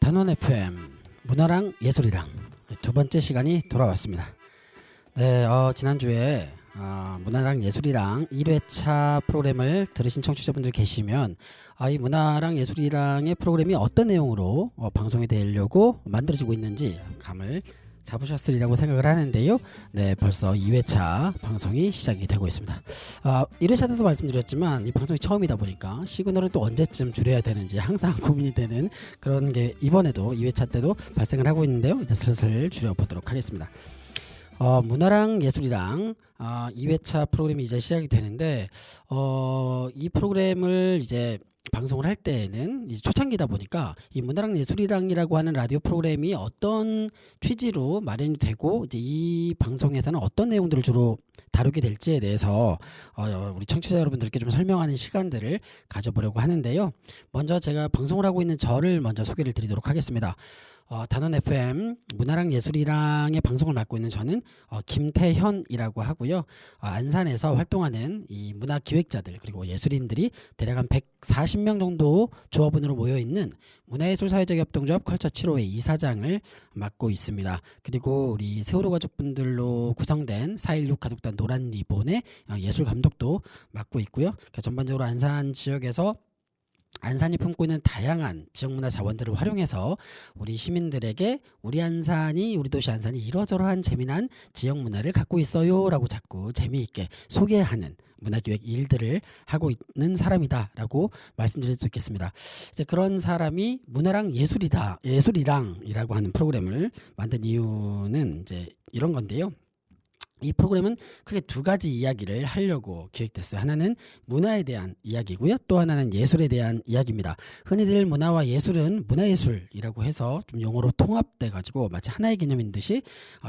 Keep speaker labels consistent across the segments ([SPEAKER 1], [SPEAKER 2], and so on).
[SPEAKER 1] 단원 FM 문화랑 예술이랑 두 번째 시간이 돌아왔습니다. 네, 지난주에 문화랑 예술이랑 1회차 프로그램을 들으신 청취자분들 계시면 이 문화랑 예술이랑의 프로그램이 어떤 내용으로 방송이 되려고 만들어지고 있는지 감을 잡으셨으리라고 생각을 하는데요. 네, 벌써 2회차 방송이 시작이 되고 있습니다. 1회차 때도 말씀드렸지만 이 방송이 처음이다 보니까 시그널을 또 언제쯤 줄여야 되는지 항상 고민이 되는 그런 게 이번에도 2회차 때도 발생을 하고 있는데요. 이제 슬슬 줄여보도록 하겠습니다. 문화랑 예술이랑 2회차 프로그램이 이제 시작이 되는데 이 프로그램을 이제 방송을 할 때에는 이제 초창기다 보니까 이 문화랑 예술이랑이라고 하는 라디오 프로그램이 어떤 취지로 마련이 되고 이제 이 방송에서는 어떤 내용들을 주로 다루게 될지에 대해서 우리 청취자 여러분들께 좀 설명하는 시간들을 가져보려고 하는데요. 먼저 제가 방송을 하고 있는 저를 먼저 소개를 드리도록 하겠습니다. 단원 FM 문화랑 예술이랑의 방송을 맡고 있는 저는 김태현이라고 하고요. 안산에서 활동하는 이 문화 기획자들 그리고 예술인들이 대략 한 140명 정도 조합원으로 모여 있는 문화예술사회적협동조합 컬처 7호의 이사장을 맡고 있습니다. 그리고 우리 세월호 가족분들로 구성된 4.16 가족단 노란 리본의 예술 감독도 맡고 있고요. 전반적으로 안산 지역에서 안산이 품고 있는 다양한 지역문화 자원들을 활용해서 우리 시민들에게 우리 안산이 우리 도시 안산이 이러저러한 재미난 지역문화를 갖고 있어요 라고 자꾸 재미있게 소개하는 문화기획 일들을 하고 있는 사람이다라고 말씀드릴 수 있겠습니다. 이제 그런 사람이 문화랑 예술이랑이라고 하는 프로그램을 만든 이유는 이제 이런 건데요. 이 프로그램은 크게 두 가지 이야기를 하려고 기획됐어요. 하나는 문화에 대한 이야기고요. 또 하나는 예술에 대한 이야기입니다. 흔히들 문화와 예술은 문화예술이라고 해서 좀 용어로 통합돼 가지고 마치 하나의 개념인 듯이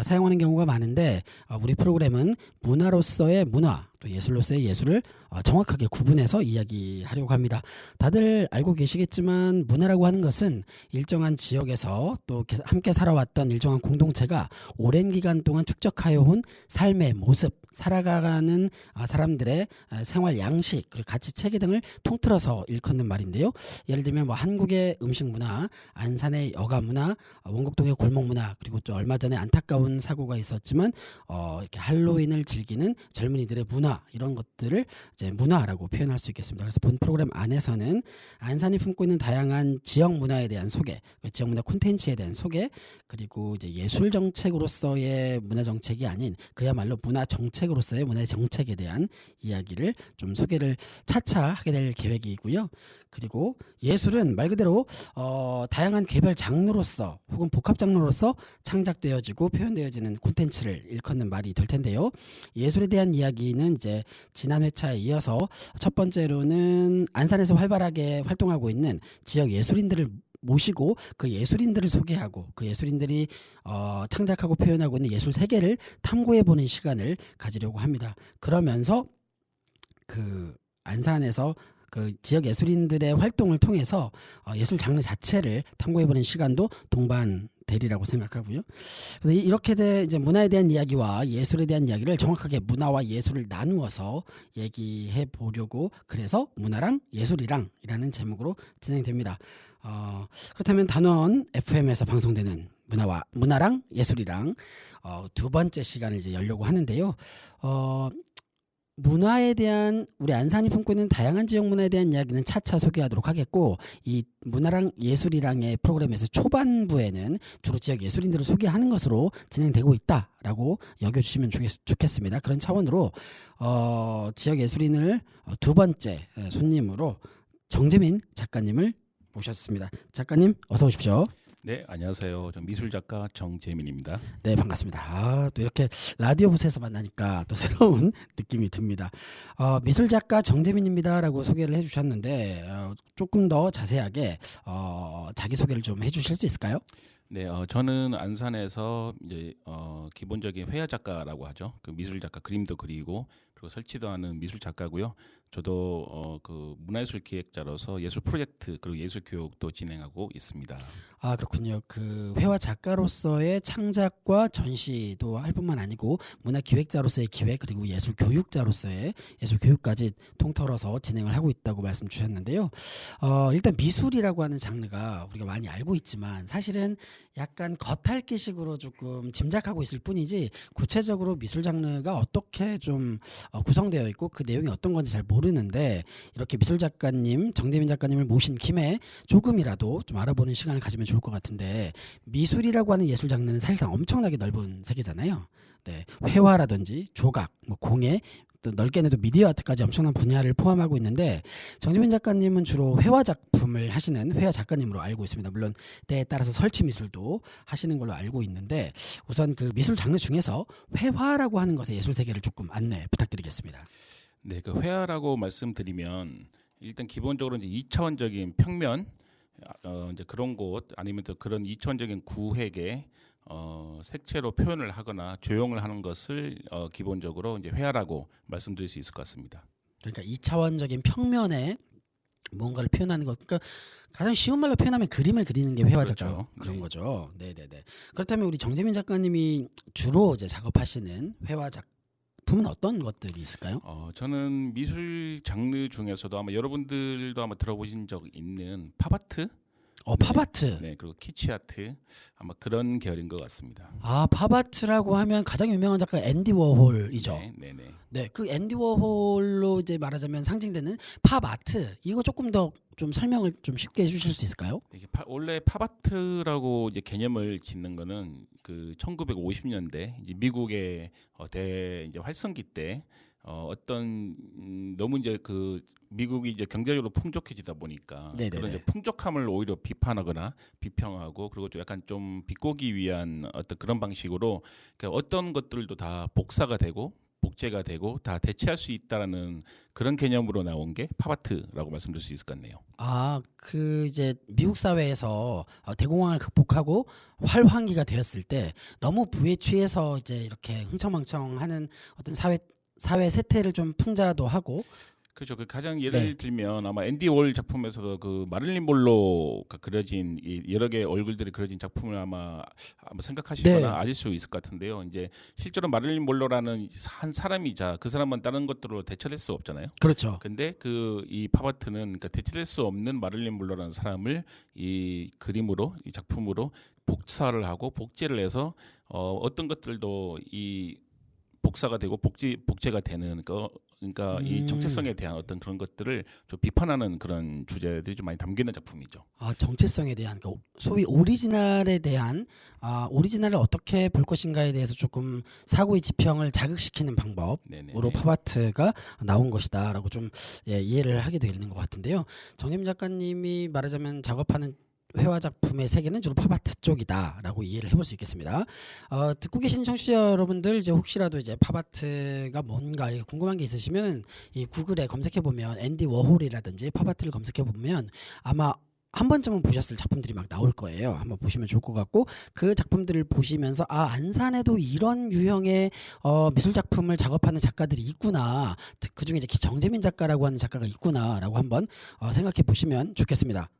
[SPEAKER 1] 사용하는 경우가 많은데 우리 프로그램은 문화로서의 문화 또 예술로서의 예술을 정확하게 구분해서 이야기하려고 합니다. 다들 알고 계시겠지만 문화라고 하는 것은 일정한 지역에서 또 함께 살아왔던 일정한 공동체가 오랜 기간 동안 축적하여 온 삶의 모습, 살아가는 사람들의 생활 양식 그리고 가치 체계 등을 통틀어서 일컫는 말인데요. 예를 들면 뭐 한국의 음식 문화, 안산의 여가 문화, 원곡동의 골목 문화 그리고 또 얼마 전에 안타까운 사고가 있었지만 이렇게 할로윈을 즐기는 젊은이들의 문화 이런 것들을 이제 문화라고 표현할 수 있겠습니다. 그래서 본 프로그램 안에서는 안산이 품고 있는 다양한 지역 문화에 대한 소개, 지역 문화 콘텐츠에 대한 소개, 그리고 이제 예술 정책으로서의 문화 정책이 아닌 그야말로 문화 정책으로서의 문화 정책에 대한 이야기를 좀 소개를 차차 하게 될 계획이고요. 그리고 예술은 말 그대로 다양한 개별 장르로서 혹은 복합 장르로서 창작되어지고 표현되어지는 콘텐츠를 일컫는 말이 될 텐데요. 예술에 대한 이야기는 이제 지난 회차에 이어서 첫 번째로는 안산에서 활발하게 활동하고 있는 지역 예술인들을 모시고 그 예술인들을 소개하고 그 예술인들이 창작하고 표현하고 있는 예술 세계를 탐구해보는 시간을 가지려고 합니다. 그러면서 그 안산에서 그 지역 예술인들의 활동을 통해서 예술 장르 자체를 탐구해보는 시간도 동반되리라고 생각하고요. 그래서 이렇게 이제 문화에 대한 이야기와 예술에 대한 이야기를 정확하게 문화와 예술을 나누어서 얘기해 보려고 그래서 문화랑 예술이랑이라는 제목으로 진행됩니다. 그렇다면 단원 FM에서 방송되는 문화랑 예술이랑 두 번째 시간을 이제 열려고 하는데요. 문화에 대한 우리 안산이 품고 있는 다양한 지역 문화에 대한 이야기는 차차 소개하도록 하겠고 이 문화랑 예술이랑의 프로그램에서 초반부에는 주로 지역 예술인들을 소개하는 것으로 진행되고 있다라고 여겨주시면 좋겠습니다. 그런 차원으로 지역 예술인을 두 번째 손님으로 정재민 작가님을 모셨습니다. 작가님 어서 오십시오.
[SPEAKER 2] 네, 안녕하세요. 저 미술작가 정재민입니다.
[SPEAKER 1] 네, 반갑습니다. 또 이렇게 라디오 부스에서 만나니까 또 새로운 느낌이 듭니다. 미술작가 정재민입니다라고 소개를 해주셨는데 조금 더 자세하게 자기소개를 좀 해주실 수 있을까요?
[SPEAKER 2] 네, 저는 안산에서 이제 기본적인 회화 작가라고 하죠. 그 미술 작가 그림도 그리고 설치도 하는 미술 작가고요. 저도 그 문화예술 기획자로서 예술 프로젝트 그리고 예술 교육도 진행하고 있습니다.
[SPEAKER 1] 아, 그렇군요. 그 회화 작가로서의 창작과 전시도 할 뿐만 아니고 문화 기획자로서의 기획 그리고 예술 교육자로서의 예술 교육까지 통틀어서 진행을 하고 있다고 말씀 주셨는데요. 일단 미술이라고 하는 장르가 우리가 많이 알고 있지만 사실은 약간 겉핥기식으로 조금 짐작하고 있을 뿐이지 구체적으로 미술 장르가 어떻게 좀 구성되어 있고 그 내용이 어떤 건지 잘 모르는데 이렇게 미술 작가님, 정재민 작가님을 모신 김에 조금이라도 좀 알아보는 시간을 가지면 좋을 것 같은데 미술이라고 하는 예술 장르는 사실상 엄청나게 넓은 세계잖아요. 네, 회화라든지 조각, 뭐 공예, 또 넓게는 또 미디어 아트까지 엄청난 분야를 포함하고 있는데 정지민 작가님은 주로 회화 작품을 하시는 회화 작가님으로 알고 있습니다. 물론 때에 따라서 설치 미술도 하시는 걸로 알고 있는데 우선 그 미술 장르 중에서 회화라고 하는 것의 예술 세계를 조금 안내 부탁드리겠습니다.
[SPEAKER 2] 네, 그 회화라고 말씀드리면 일단 기본적으로 이제 2차원적인 평면 이제 그런 곳 아니면 또 그런 2차원적인 구획에 색채로 표현을 하거나 조형을 하는 것을 기본적으로 이제 회화라고 말씀드릴 수 있을 것 같습니다.
[SPEAKER 1] 그러니까 2차원적인 평면에 뭔가를 표현하는 것. 그러니까 가장 쉬운 말로 표현하면 그림을 그리는 게 회화 작가
[SPEAKER 2] 그렇죠.
[SPEAKER 1] 그런
[SPEAKER 2] 네.
[SPEAKER 1] 거죠. 네네네. 그렇다면 우리 정재민 작가님이 주로 이제 작업하시는 회화 작품은 어떤 것들이 있을까요?
[SPEAKER 2] 저는 미술 장르 중에서도 아마 여러분들도 아마 들어보신 적 있는 팝아트,
[SPEAKER 1] 팝아트.
[SPEAKER 2] 네, 그리고 키치아트 아마 그런 계열인 것 같습니다.
[SPEAKER 1] 아, 팝아트라고 하면 가장 유명한 작가 앤디 워홀이죠.
[SPEAKER 2] 네, 네, 네.
[SPEAKER 1] 네, 그 앤디 워홀로 이제 말하자면 상징되는 팝아트. 이거 조금 더 좀 설명을 좀 쉽게 해주실 수 있을까요?
[SPEAKER 2] 이게 원래 팝아트라고 이제 개념을 짓는 거는 그 1950년대 이제 미국의 이제 활성기 때 어떤 너무 이제 그 미국이 이제 경제적으로 풍족해지다 보니까
[SPEAKER 1] 네네네.
[SPEAKER 2] 그런 이제 풍족함을 오히려 비판하거나 비평하고 그리고 좀 약간 좀 비꼬기 위한 어떤 그런 방식으로 그러니까 어떤 것들도 다 복사가 되고 복제가 되고 다 대체할 수 있다라는 그런 개념으로 나온 게 팝아트라고 말씀드릴 수 있을 것 같네요.
[SPEAKER 1] 아, 그 이제 미국 사회에서 대공황을 극복하고 활황기가 되었을 때 너무 부에 취해서 이제 이렇게 흥청망청하는 어떤 사회 세태를 좀 풍자도 하고
[SPEAKER 2] 그렇죠. 그 가장 예를
[SPEAKER 1] 네.
[SPEAKER 2] 들면 아마 앤디 월 작품에서도 그 마릴린 몰로가 그려진 이 여러 개의 얼굴들이 그려진 작품을 아마 생각하시거나
[SPEAKER 1] 네.
[SPEAKER 2] 아실 수 있을 것 같은데요. 이제 실제로 마릴린 몰로라는 한 사람이자 그 사람은 다른 것들로 대체될 수 없잖아요.
[SPEAKER 1] 그렇죠.
[SPEAKER 2] 근데 그 이 팝아트는 그러니까 대체될 수 없는 마릴린 몰로라는 사람을 이 그림으로 이 작품으로 복사를 하고 복제를 해서 어떤 것들도 이 복사가 되고 복제가 되는 그러니까 이 정체성에 대한 어떤 그런 것들을 좀 비판하는 그런 주제들이 좀 많이 담겨 있는 작품이죠.
[SPEAKER 1] 아, 정체성에 대한 그 소위 오리지널에 대한 오리지널을 어떻게 볼 것인가에 대해서 조금 사고의 지평을 자극시키는 방법으로
[SPEAKER 2] 네네.
[SPEAKER 1] 팝아트가 나온 것이다라고 좀 이해를 하게 되는 것 같은데요. 정림 작가님이 말하자면 작업하는 회화 작품의 세계는 주로 팝아트 쪽이다라고 이해를 해볼 수 있겠습니다. 듣고 계시는 청취자 여러분들 이제 혹시라도 이제 팝아트가 뭔가 궁금한 게 있으시면 이 구글에 검색해 보면 앤디 워홀이라든지 팝아트를 검색해 보면 아마 한 번쯤은 보셨을 작품들이 막 나올 거예요. 한번 보시면 좋을 것 같고 그 작품들을 보시면서 안산에도 이런 유형의 미술 작품을 작업하는 작가들이 있구나. 그중에 이제 정재민 작가라고 하는 작가가 있구나라고 한번 생각해 보시면 좋겠습니다.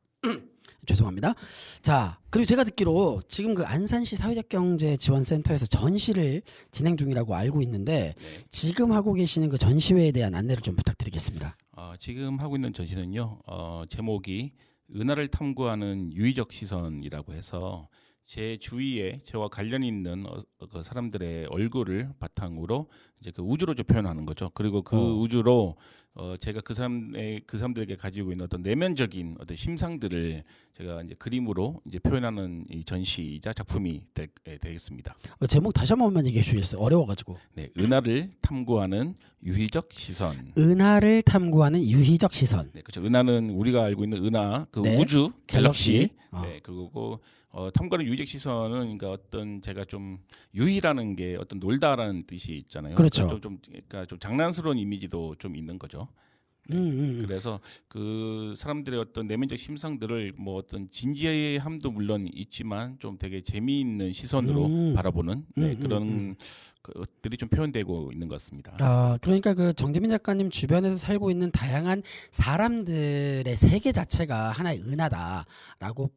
[SPEAKER 1] 죄송합니다. 자, 그리고 제가 듣기로 지금 그 안산시 사회적경제지원센터에서 전시를 진행 중이라고 알고 있는데
[SPEAKER 2] 네.
[SPEAKER 1] 지금 하고 계시는 그 전시회에 대한 안내를 좀 부탁드리겠습니다.
[SPEAKER 2] 지금 하고 있는 전시는요. 제목이 은하를 탐구하는 유의적 시선이라고 해서 제 주위에 저와 관련 있는 그 사람들의 얼굴을 바탕으로 이제 그 우주로 좀 표현하는 거죠. 그리고 그 우주로 제가 그 사람들에게 가지고 있는 어떤 내면적인 어떤 심상들을 제가 이제 그림으로 이제 표현하는 이 전시이자 작품이 되겠습니다.
[SPEAKER 1] 제목 다시 한 번만 얘기해 주시겠어요? 어려워가지고.
[SPEAKER 2] 네, 은하를 탐구하는 유의적 시선.
[SPEAKER 1] 은하를 탐구하는 유희적 시선.
[SPEAKER 2] 네, 그렇죠. 은하는 우리가 알고 있는 은하, 그
[SPEAKER 1] 네.
[SPEAKER 2] 우주, 갤럭시.
[SPEAKER 1] 갤럭시.
[SPEAKER 2] 네, 그리고 탐구하는 유의적 시선은 그러니까 어떤 제가 좀 유희라는 게 어떤 놀다라는 뜻이 있잖아요.
[SPEAKER 1] 그렇죠.
[SPEAKER 2] 그러니까 좀 장난스러운 이미지도 좀 있는 거죠. 그래서 그 사람들의 어떤 내면적 심상들을 뭐 어떤 진지함도 물론 있지만 좀 되게 재미있는 시선으로 바라보는 그런 것들이 좀 표현되고 있는 것 같습니다.
[SPEAKER 1] 그러니까 그 정재민 작가님 주변에서 살고 있는 다양한 사람들의 세계 자체가 하나의 은하다라고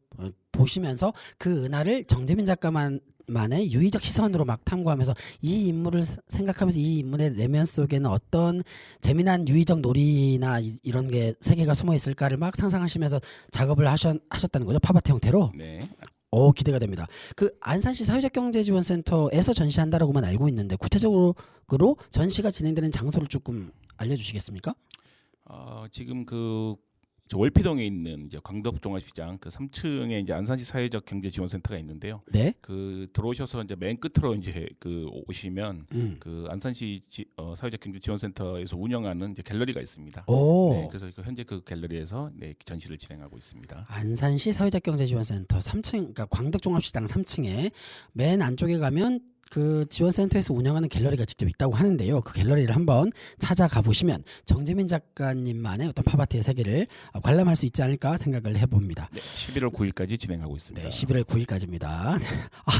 [SPEAKER 1] 보시면서 그 은하를 정재민 작가만의 유의적 시선으로 막 탐구하면서 이 인물을 생각하면서 이 인물의 내면 속에는 어떤 재미난 유의적 놀이나 이런 게 세계가 숨어 있을까를 막 상상하시면서 작업을 하셨다는 거죠. 팝아트 형태로.
[SPEAKER 2] 네.
[SPEAKER 1] 기대가 됩니다. 그 안산시 사회적경제지원센터에서 전시한다라고만 알고 있는데 구체적으로 전시가 진행되는 장소를 조금 알려주시겠습니까?
[SPEAKER 2] 지금 저 월피동에 있는 이제 광덕종합시장 그 3층에 이제 안산시 사회적 경제지원센터가 있는데요.
[SPEAKER 1] 네.
[SPEAKER 2] 그 들어오셔서 이제 맨 끝으로 이제 오시면 그 안산시 사회적 경제지원센터에서 운영하는 이제 갤러리가 있습니다. 네, 그래서 현재 그 갤러리에서 전시를 진행하고 있습니다.
[SPEAKER 1] 안산시 사회적경제지원센터 3층, 그러니까 광덕종합시장 3층에 맨 안쪽에 가면 그 지원센터에서 운영하는 갤러리가 직접 있다고 하는데요. 그 갤러리를 한번 찾아가 보시면 정재민 작가님만의 어떤 팝아트의 세계를 관람할 수 있지 않을까 생각을 해봅니다.
[SPEAKER 2] 네, 11월 9일까지 진행하고 있습니다.
[SPEAKER 1] 네, 11월 9일까지입니다.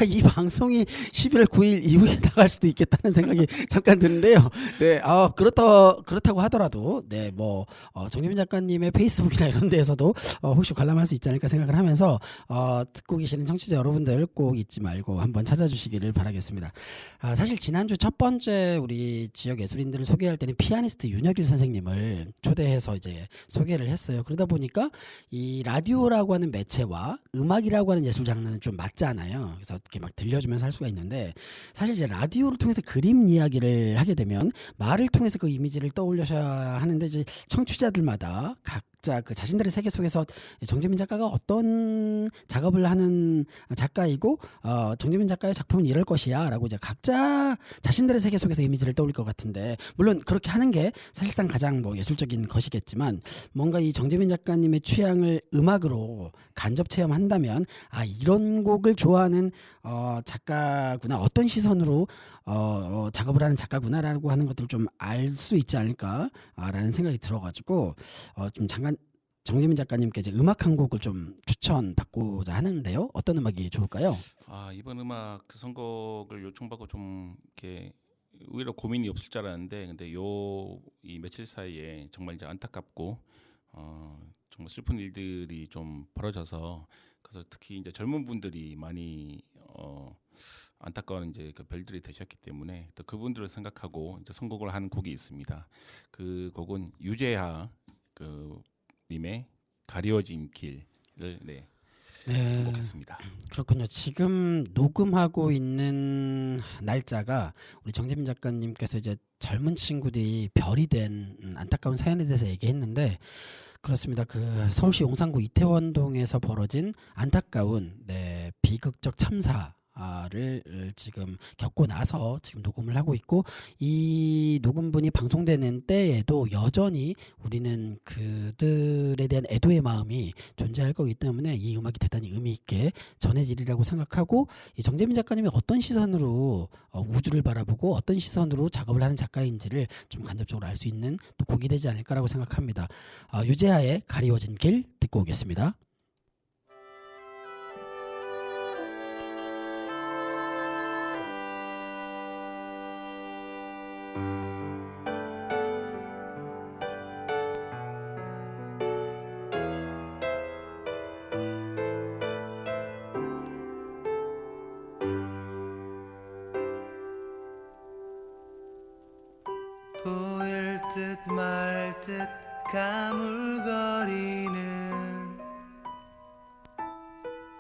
[SPEAKER 1] 이 방송이 11월 9일 이후에 나갈 수도 있겠다는 생각이 잠깐 드는데요. 네, 그렇다고 하더라도 정재민 작가님의 페이스북이나 이런 데에서도 혹시 관람할 수 있지 않을까 생각을 하면서 듣고 계시는 청취자 여러분들 꼭 잊지 말고 한번 찾아주시기를 바라겠습니다. 사실 지난주 첫 번째 우리 지역 예술인들을 소개할 때는 피아니스트 윤혁일 선생님을 초대해서 이제 소개를 했어요. 그러다 보니까 이 라디오라고 하는 매체와 음악이라고 하는 예술 장르는 좀 맞잖아요. 그래서 이렇게 막 들려주면서 할 수가 있는데 사실 이제 라디오를 통해서 그림 이야기를 하게 되면 말을 통해서 그 이미지를 떠올려셔야 하는데 이제 청취자들마다 각자 그 자신들의 세계 속에서 정재민 작가가 어떤 작업을 하는 작가이고 정재민 작가의 작품은 이럴 것이야라고 이제 각자 자신들의 세계 속에서 이미지를 떠올릴 것 같은데 물론 그렇게 하는 게 사실상 가장 예술적인 것이겠지만 뭔가 이 정재민 작가님의 취향을 음악으로 간접 체험한다면 이런 곡을 좋아하는 작가구나 어떤 시선으로 작업을 하는 작가구나라고 하는 것들을 좀 알 수 있지 않을까라는 생각이 들어가지고 좀 잠깐 정재민 작가님께 이제 음악 한 곡을 좀 추천받고자 하는데요. 어떤 음악이 좋을까요?
[SPEAKER 2] 이번 음악 그 선곡을 요청받고 좀 이렇게 오히려 고민이 없을 줄 알았는데 근데 이 며칠 사이에 정말 이제 안타깝고 정말 슬픈 일들이 좀 벌어져서 그래서 특히 이제 젊은 분들이 많이 안타까운 이제 그 별들이 되셨기 때문에 또 그분들을 생각하고 이제 선곡을 한 곡이 있습니다. 그 곡은 유재하 님의 가리워진 길을 선곡했습니다.
[SPEAKER 1] 그렇군요. 지금 녹음하고 있는 날짜가 우리 정재민 작가님께서 이제 젊은 친구들이 별이 된 안타까운 사연에 대해서 얘기했는데 그렇습니다. 그 서울시 용산구 이태원동에서 벌어진 안타까운 비극적 참사를 지금 겪고 나서 지금 녹음을 하고 있고 이 녹음분이 방송되는 때에도 여전히 우리는 그들에 대한 애도의 마음이 존재할 거기 때문에 이 음악이 대단히 의미 있게 전해지리라고 생각하고 이 정재민 작가님이 어떤 시선으로 우주를 바라보고 어떤 시선으로 작업을 하는 작가인지를 좀 간접적으로 알 수 있는 또 곡이 되지 않을까라고 생각합니다. 유재하의 가리워진 길 듣고 오겠습니다.
[SPEAKER 3] 보일 듯 말 듯 가물거리는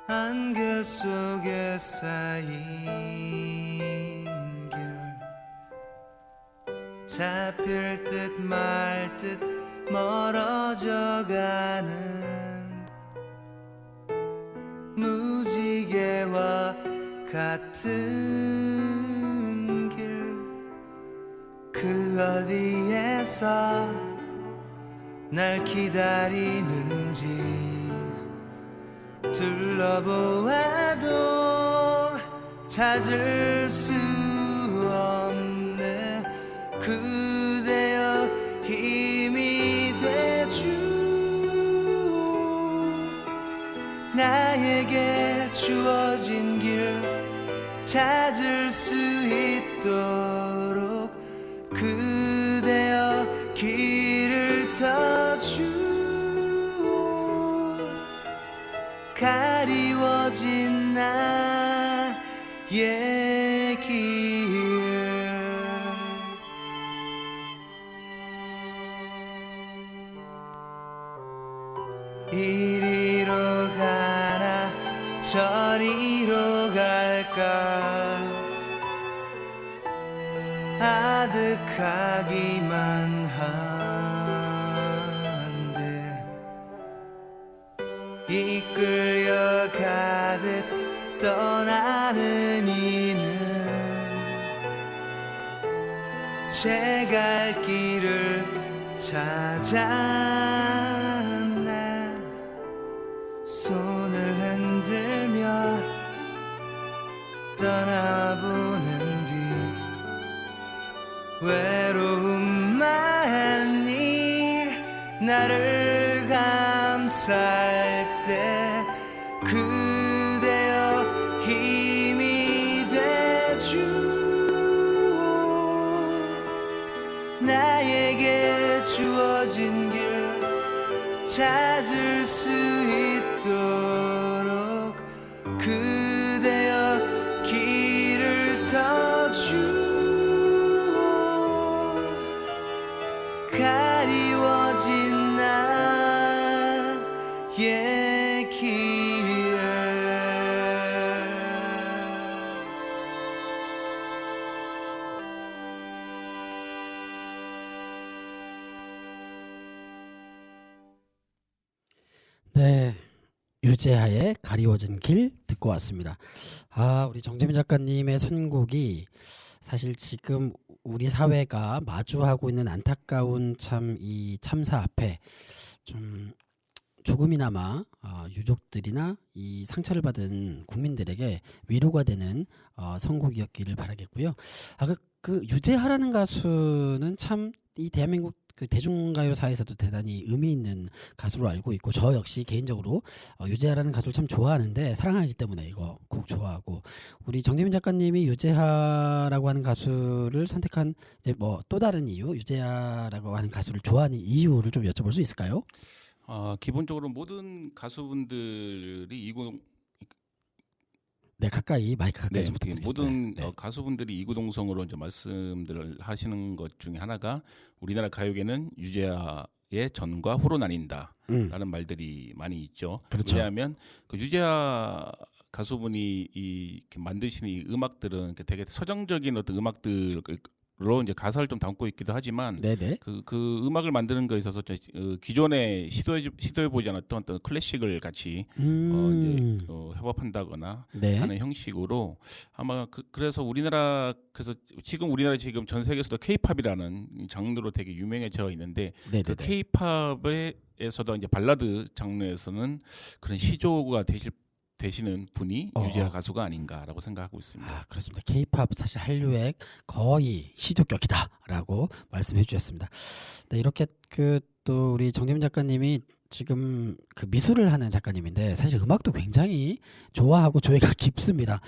[SPEAKER 3] 안개 속에 쌓인 결 잡힐 듯 말 듯 멀어져 가는 무지개와 같은 길 그 어디에서 날 기다리는지 둘러보아도 찾을 수 없네 그대여 힘이 돼 나에게 주어진 길 찾을 수 있도록 그대여 길을 터주오. 가리워진 나의 길 이리로 가나 저리로 갈까 아득하기만 한데 이끌려 가듯 떠나는 이는 제 갈 길을 찾았나 손을 흔들며 떠나보는 뒤 외로움만이 나를 감쌀 때 그대여 힘이 되주오. 나에게 주어진 길 찾을 수 있도록 그대여 길을 터주오. 가리워진 나의 길
[SPEAKER 1] 네, 유재하의 가리워진 길 듣고 왔습니다. 우리 정재민 작가님의 선곡이 사실 지금 우리 사회가 마주하고 있는 안타까운 참 이 참사 앞에 좀 조금이나마 유족들이나 이 상처를 받은 국민들에게 위로가 되는 선곡이었기를 바라겠고요. 그 유재하라는 가수는 참 이 대한민국 그 대중가요사에서도 대단히 의미 있는 가수로 알고 있고 저 역시 개인적으로 유재하라는 가수를 참 좋아하는데 사랑하기 때문에 이거 곡 좋아하고 우리 정재민 작가님이 유재하라고 하는 가수를 선택한 이제 뭐 또 다른 이유 유재하라고 하는 가수를 좋아하는 이유를 좀 여쭤볼 수 있을까요?
[SPEAKER 2] 기본적으로 모든 가수분들이
[SPEAKER 1] 네, 가까이 마이크 가까이 좀 부탁드리겠습니다.
[SPEAKER 2] 모든
[SPEAKER 1] 네.
[SPEAKER 2] 가수분들이 이구동성으로 이제 말씀들을 하시는 것 중에 하나가 우리나라 가요계는 유재하의 전과 후로 나뉜다라는 말들이 많이 있죠.
[SPEAKER 1] 그렇죠.
[SPEAKER 2] 왜냐하면 그 유재하 가수분이 이렇게 만드시는 이 음악들은 되게 서정적인 어떤 음악들로 이제 가사를 좀 담고 있기도 하지만
[SPEAKER 1] 네네.
[SPEAKER 2] 그 음악을 만드는 거에 있어서 기존에 시도해 보지 않았던 어떤 클래식을 같이 이제 협업한다거나
[SPEAKER 1] 네.
[SPEAKER 2] 하는 형식으로 아마 그래서 그래서 지금 우리나라 지금 전 세계에서도 K-팝이라는 장르로 되게 유명해져 있는데
[SPEAKER 1] 네네네.
[SPEAKER 2] 그 K-팝에서도 이제 발라드 장르에서는 그런 시조가 되시는 분이 유재하 가수가 아닌가라고 생각하고 있습니다.
[SPEAKER 1] 그렇습니다. K-팝 사실 한류의 거의 시조격이다라고 말씀해 주셨습니다. 네, 이렇게 또 우리 정재민 작가님이 지금 그 미술을 하는 작가님인데 사실 음악도 굉장히 좋아하고 조예가 깊습니다.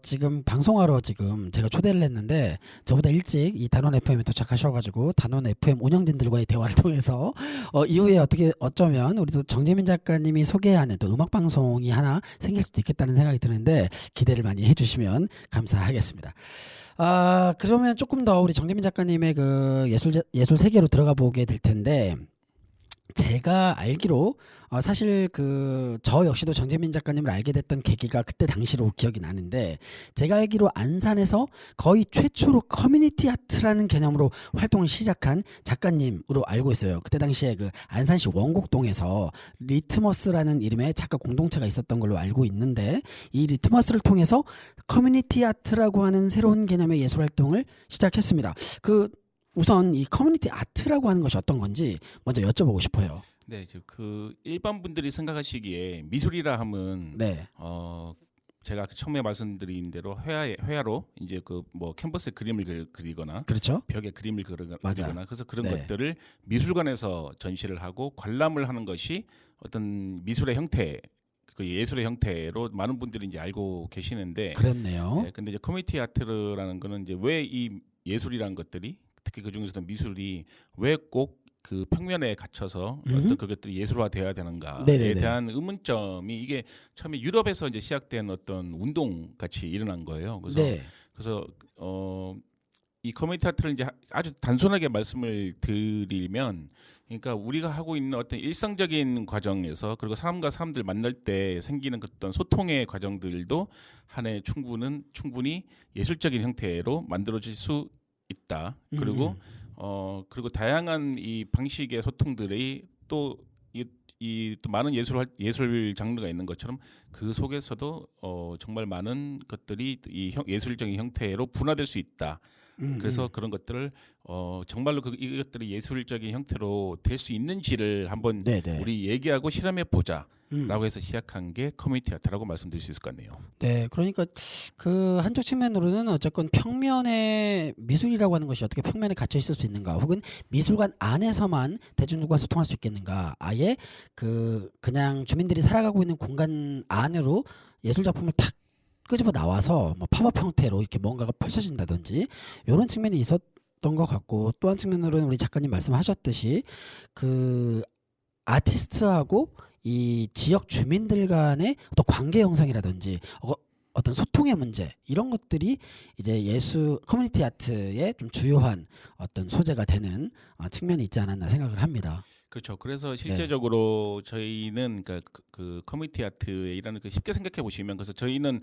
[SPEAKER 1] 지금 방송하러 지금 제가 초대를 했는데 저보다 일찍 이 단원 FM에 도착하셔가지고 단원 FM 운영진들과의 대화를 통해서 이후에 어쩌면 우리 또 정재민 작가님이 소개하는 또 음악 방송이 하나 생길 수도 있겠다는 생각이 드는데 기대를 많이 해주시면 감사하겠습니다. 그러면 조금 더 우리 정재민 작가님의 그 예술 세계로 들어가 보게 될 텐데. 제가 알기로 사실 저 역시도 정재민 작가님을 알게 됐던 계기가 그때 당시로 기억이 나는데 제가 알기로 안산에서 거의 최초로 커뮤니티 아트라는 개념으로 활동을 시작한 작가님으로 알고 있어요. 그때 당시에 그 안산시 원곡동에서 리트머스라는 이름의 작가 공동체가 있었던 걸로 알고 있는데 이 리트머스를 통해서 커뮤니티 아트라고 하는 새로운 개념의 예술 활동을 시작했습니다. 우선 이 커뮤니티 아트라고 하는 것이 어떤 건지 먼저 여쭤보고 싶어요.
[SPEAKER 2] 네, 그 일반 분들이 생각하시기에 미술이라 하면
[SPEAKER 1] 네.
[SPEAKER 2] 제가 처음에 말씀드린 대로 회화로 이제 그 뭐 캔버스에 그림을 그리거나
[SPEAKER 1] 그렇죠.
[SPEAKER 2] 벽에 그림을 그리거나
[SPEAKER 1] 맞아.
[SPEAKER 2] 그래서 그런
[SPEAKER 1] 네.
[SPEAKER 2] 것들을 미술관에서 전시를 하고 관람을 하는 것이 어떤 미술의 형태 그 예술의 형태로 많은 분들이 이제 알고 계시는데,
[SPEAKER 1] 그렇네요.
[SPEAKER 2] 네, 근데 이제 커뮤니티 아트라는 거는 이제 왜 이 예술이라는 것들이 특히 그 중에서도 미술이 왜 꼭 그 평면에 갇혀서 어떤 그것들이 예술화돼야 되는가에
[SPEAKER 1] 네네네.
[SPEAKER 2] 대한 의문점이 이게 처음에 유럽에서 이제 시작된 어떤 운동 같이 일어난 거예요.
[SPEAKER 1] 네.
[SPEAKER 2] 그래서 이 커뮤니티 아트를 이제 아주 단순하게 말씀을 드리면, 그러니까 우리가 하고 있는 어떤 일상적인 과정에서 그리고 사람과 사람들 만날 때 생기는 어떤 소통의 과정들도 하나의 충분히 예술적인 형태로 만들어질 수 있다. 그리고 그리고 다양한 이 방식의 소통들이 또 또 많은 예술 장르가 있는 것처럼 그 속에서도 정말 많은 것들이 이 예술적인 형태로 분화될 수 있다. 그래서 그런 것들을 정말로 이것들이 예술적인 형태로 될 수 있는지를 한번
[SPEAKER 1] 네네.
[SPEAKER 2] 우리 얘기하고 실험해 보자라고 해서 시작한 게 커뮤니티 아트라고 말씀드릴 수 있을 것 같네요.
[SPEAKER 1] 네, 그러니까 그 한쪽 측면으로는 어쨌건 평면의 미술이라고 하는 것이 어떻게 평면에 갇혀 있을 수 있는가, 혹은 미술관 안에서만 대중들과 소통할 수 있겠는가, 아예 그냥 주민들이 살아가고 있는 공간 안으로 예술 작품을 탁 끄집어 나와서 뭐 팝업 형태로 이렇게 뭔가가 펼쳐진다든지 이런 측면이 있었던 것 같고, 또 한 측면으로는 우리 작가님 말씀하셨듯이 그 아티스트하고 이 지역 주민들 간의 어떤 관계 형성이라든지 어떤 소통의 문제, 이런 것들이 이제 커뮤니티 아트의 좀 주요한 어떤 소재가 되는 측면이 있지 않았나 생각을 합니다.
[SPEAKER 2] 그렇죠. 그래서 실제적으로 저희는 그 커뮤니티 아트에 일하는 쉽게 생각해 보시면, 그래서 저희는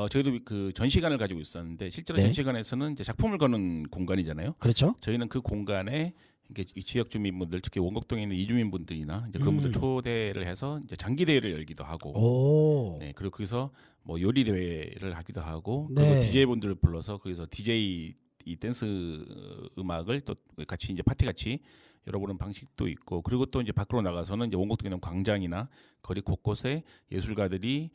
[SPEAKER 2] 저희도 그 전시관을 가지고 있었는데, 실제로
[SPEAKER 1] 네.
[SPEAKER 2] 전시관에서는 이제 작품을 거는 공간이잖아요.
[SPEAKER 1] 그렇죠?
[SPEAKER 2] 저희는 그 공간에 이게 이 지역 주민분들, 특히 원곡동에 있는 이주민분들이나 이제 그런 분들 초대를 해서 이제 장기 대회를 열기도 하고,
[SPEAKER 1] 오.
[SPEAKER 2] 네, 그리고 거기서 뭐 요리 대회를 하기도 하고,
[SPEAKER 1] 네.
[SPEAKER 2] 그리고 DJ 분들을 불러서 거기서 DJ 이 댄스 음악을 또 같이 이제 파티 같이 열어보는 방식도 있고, 그리고 또 이제 밖으로 나가서는 이제 원곡동에 있는 광장이나 거리 곳곳에 예술가들이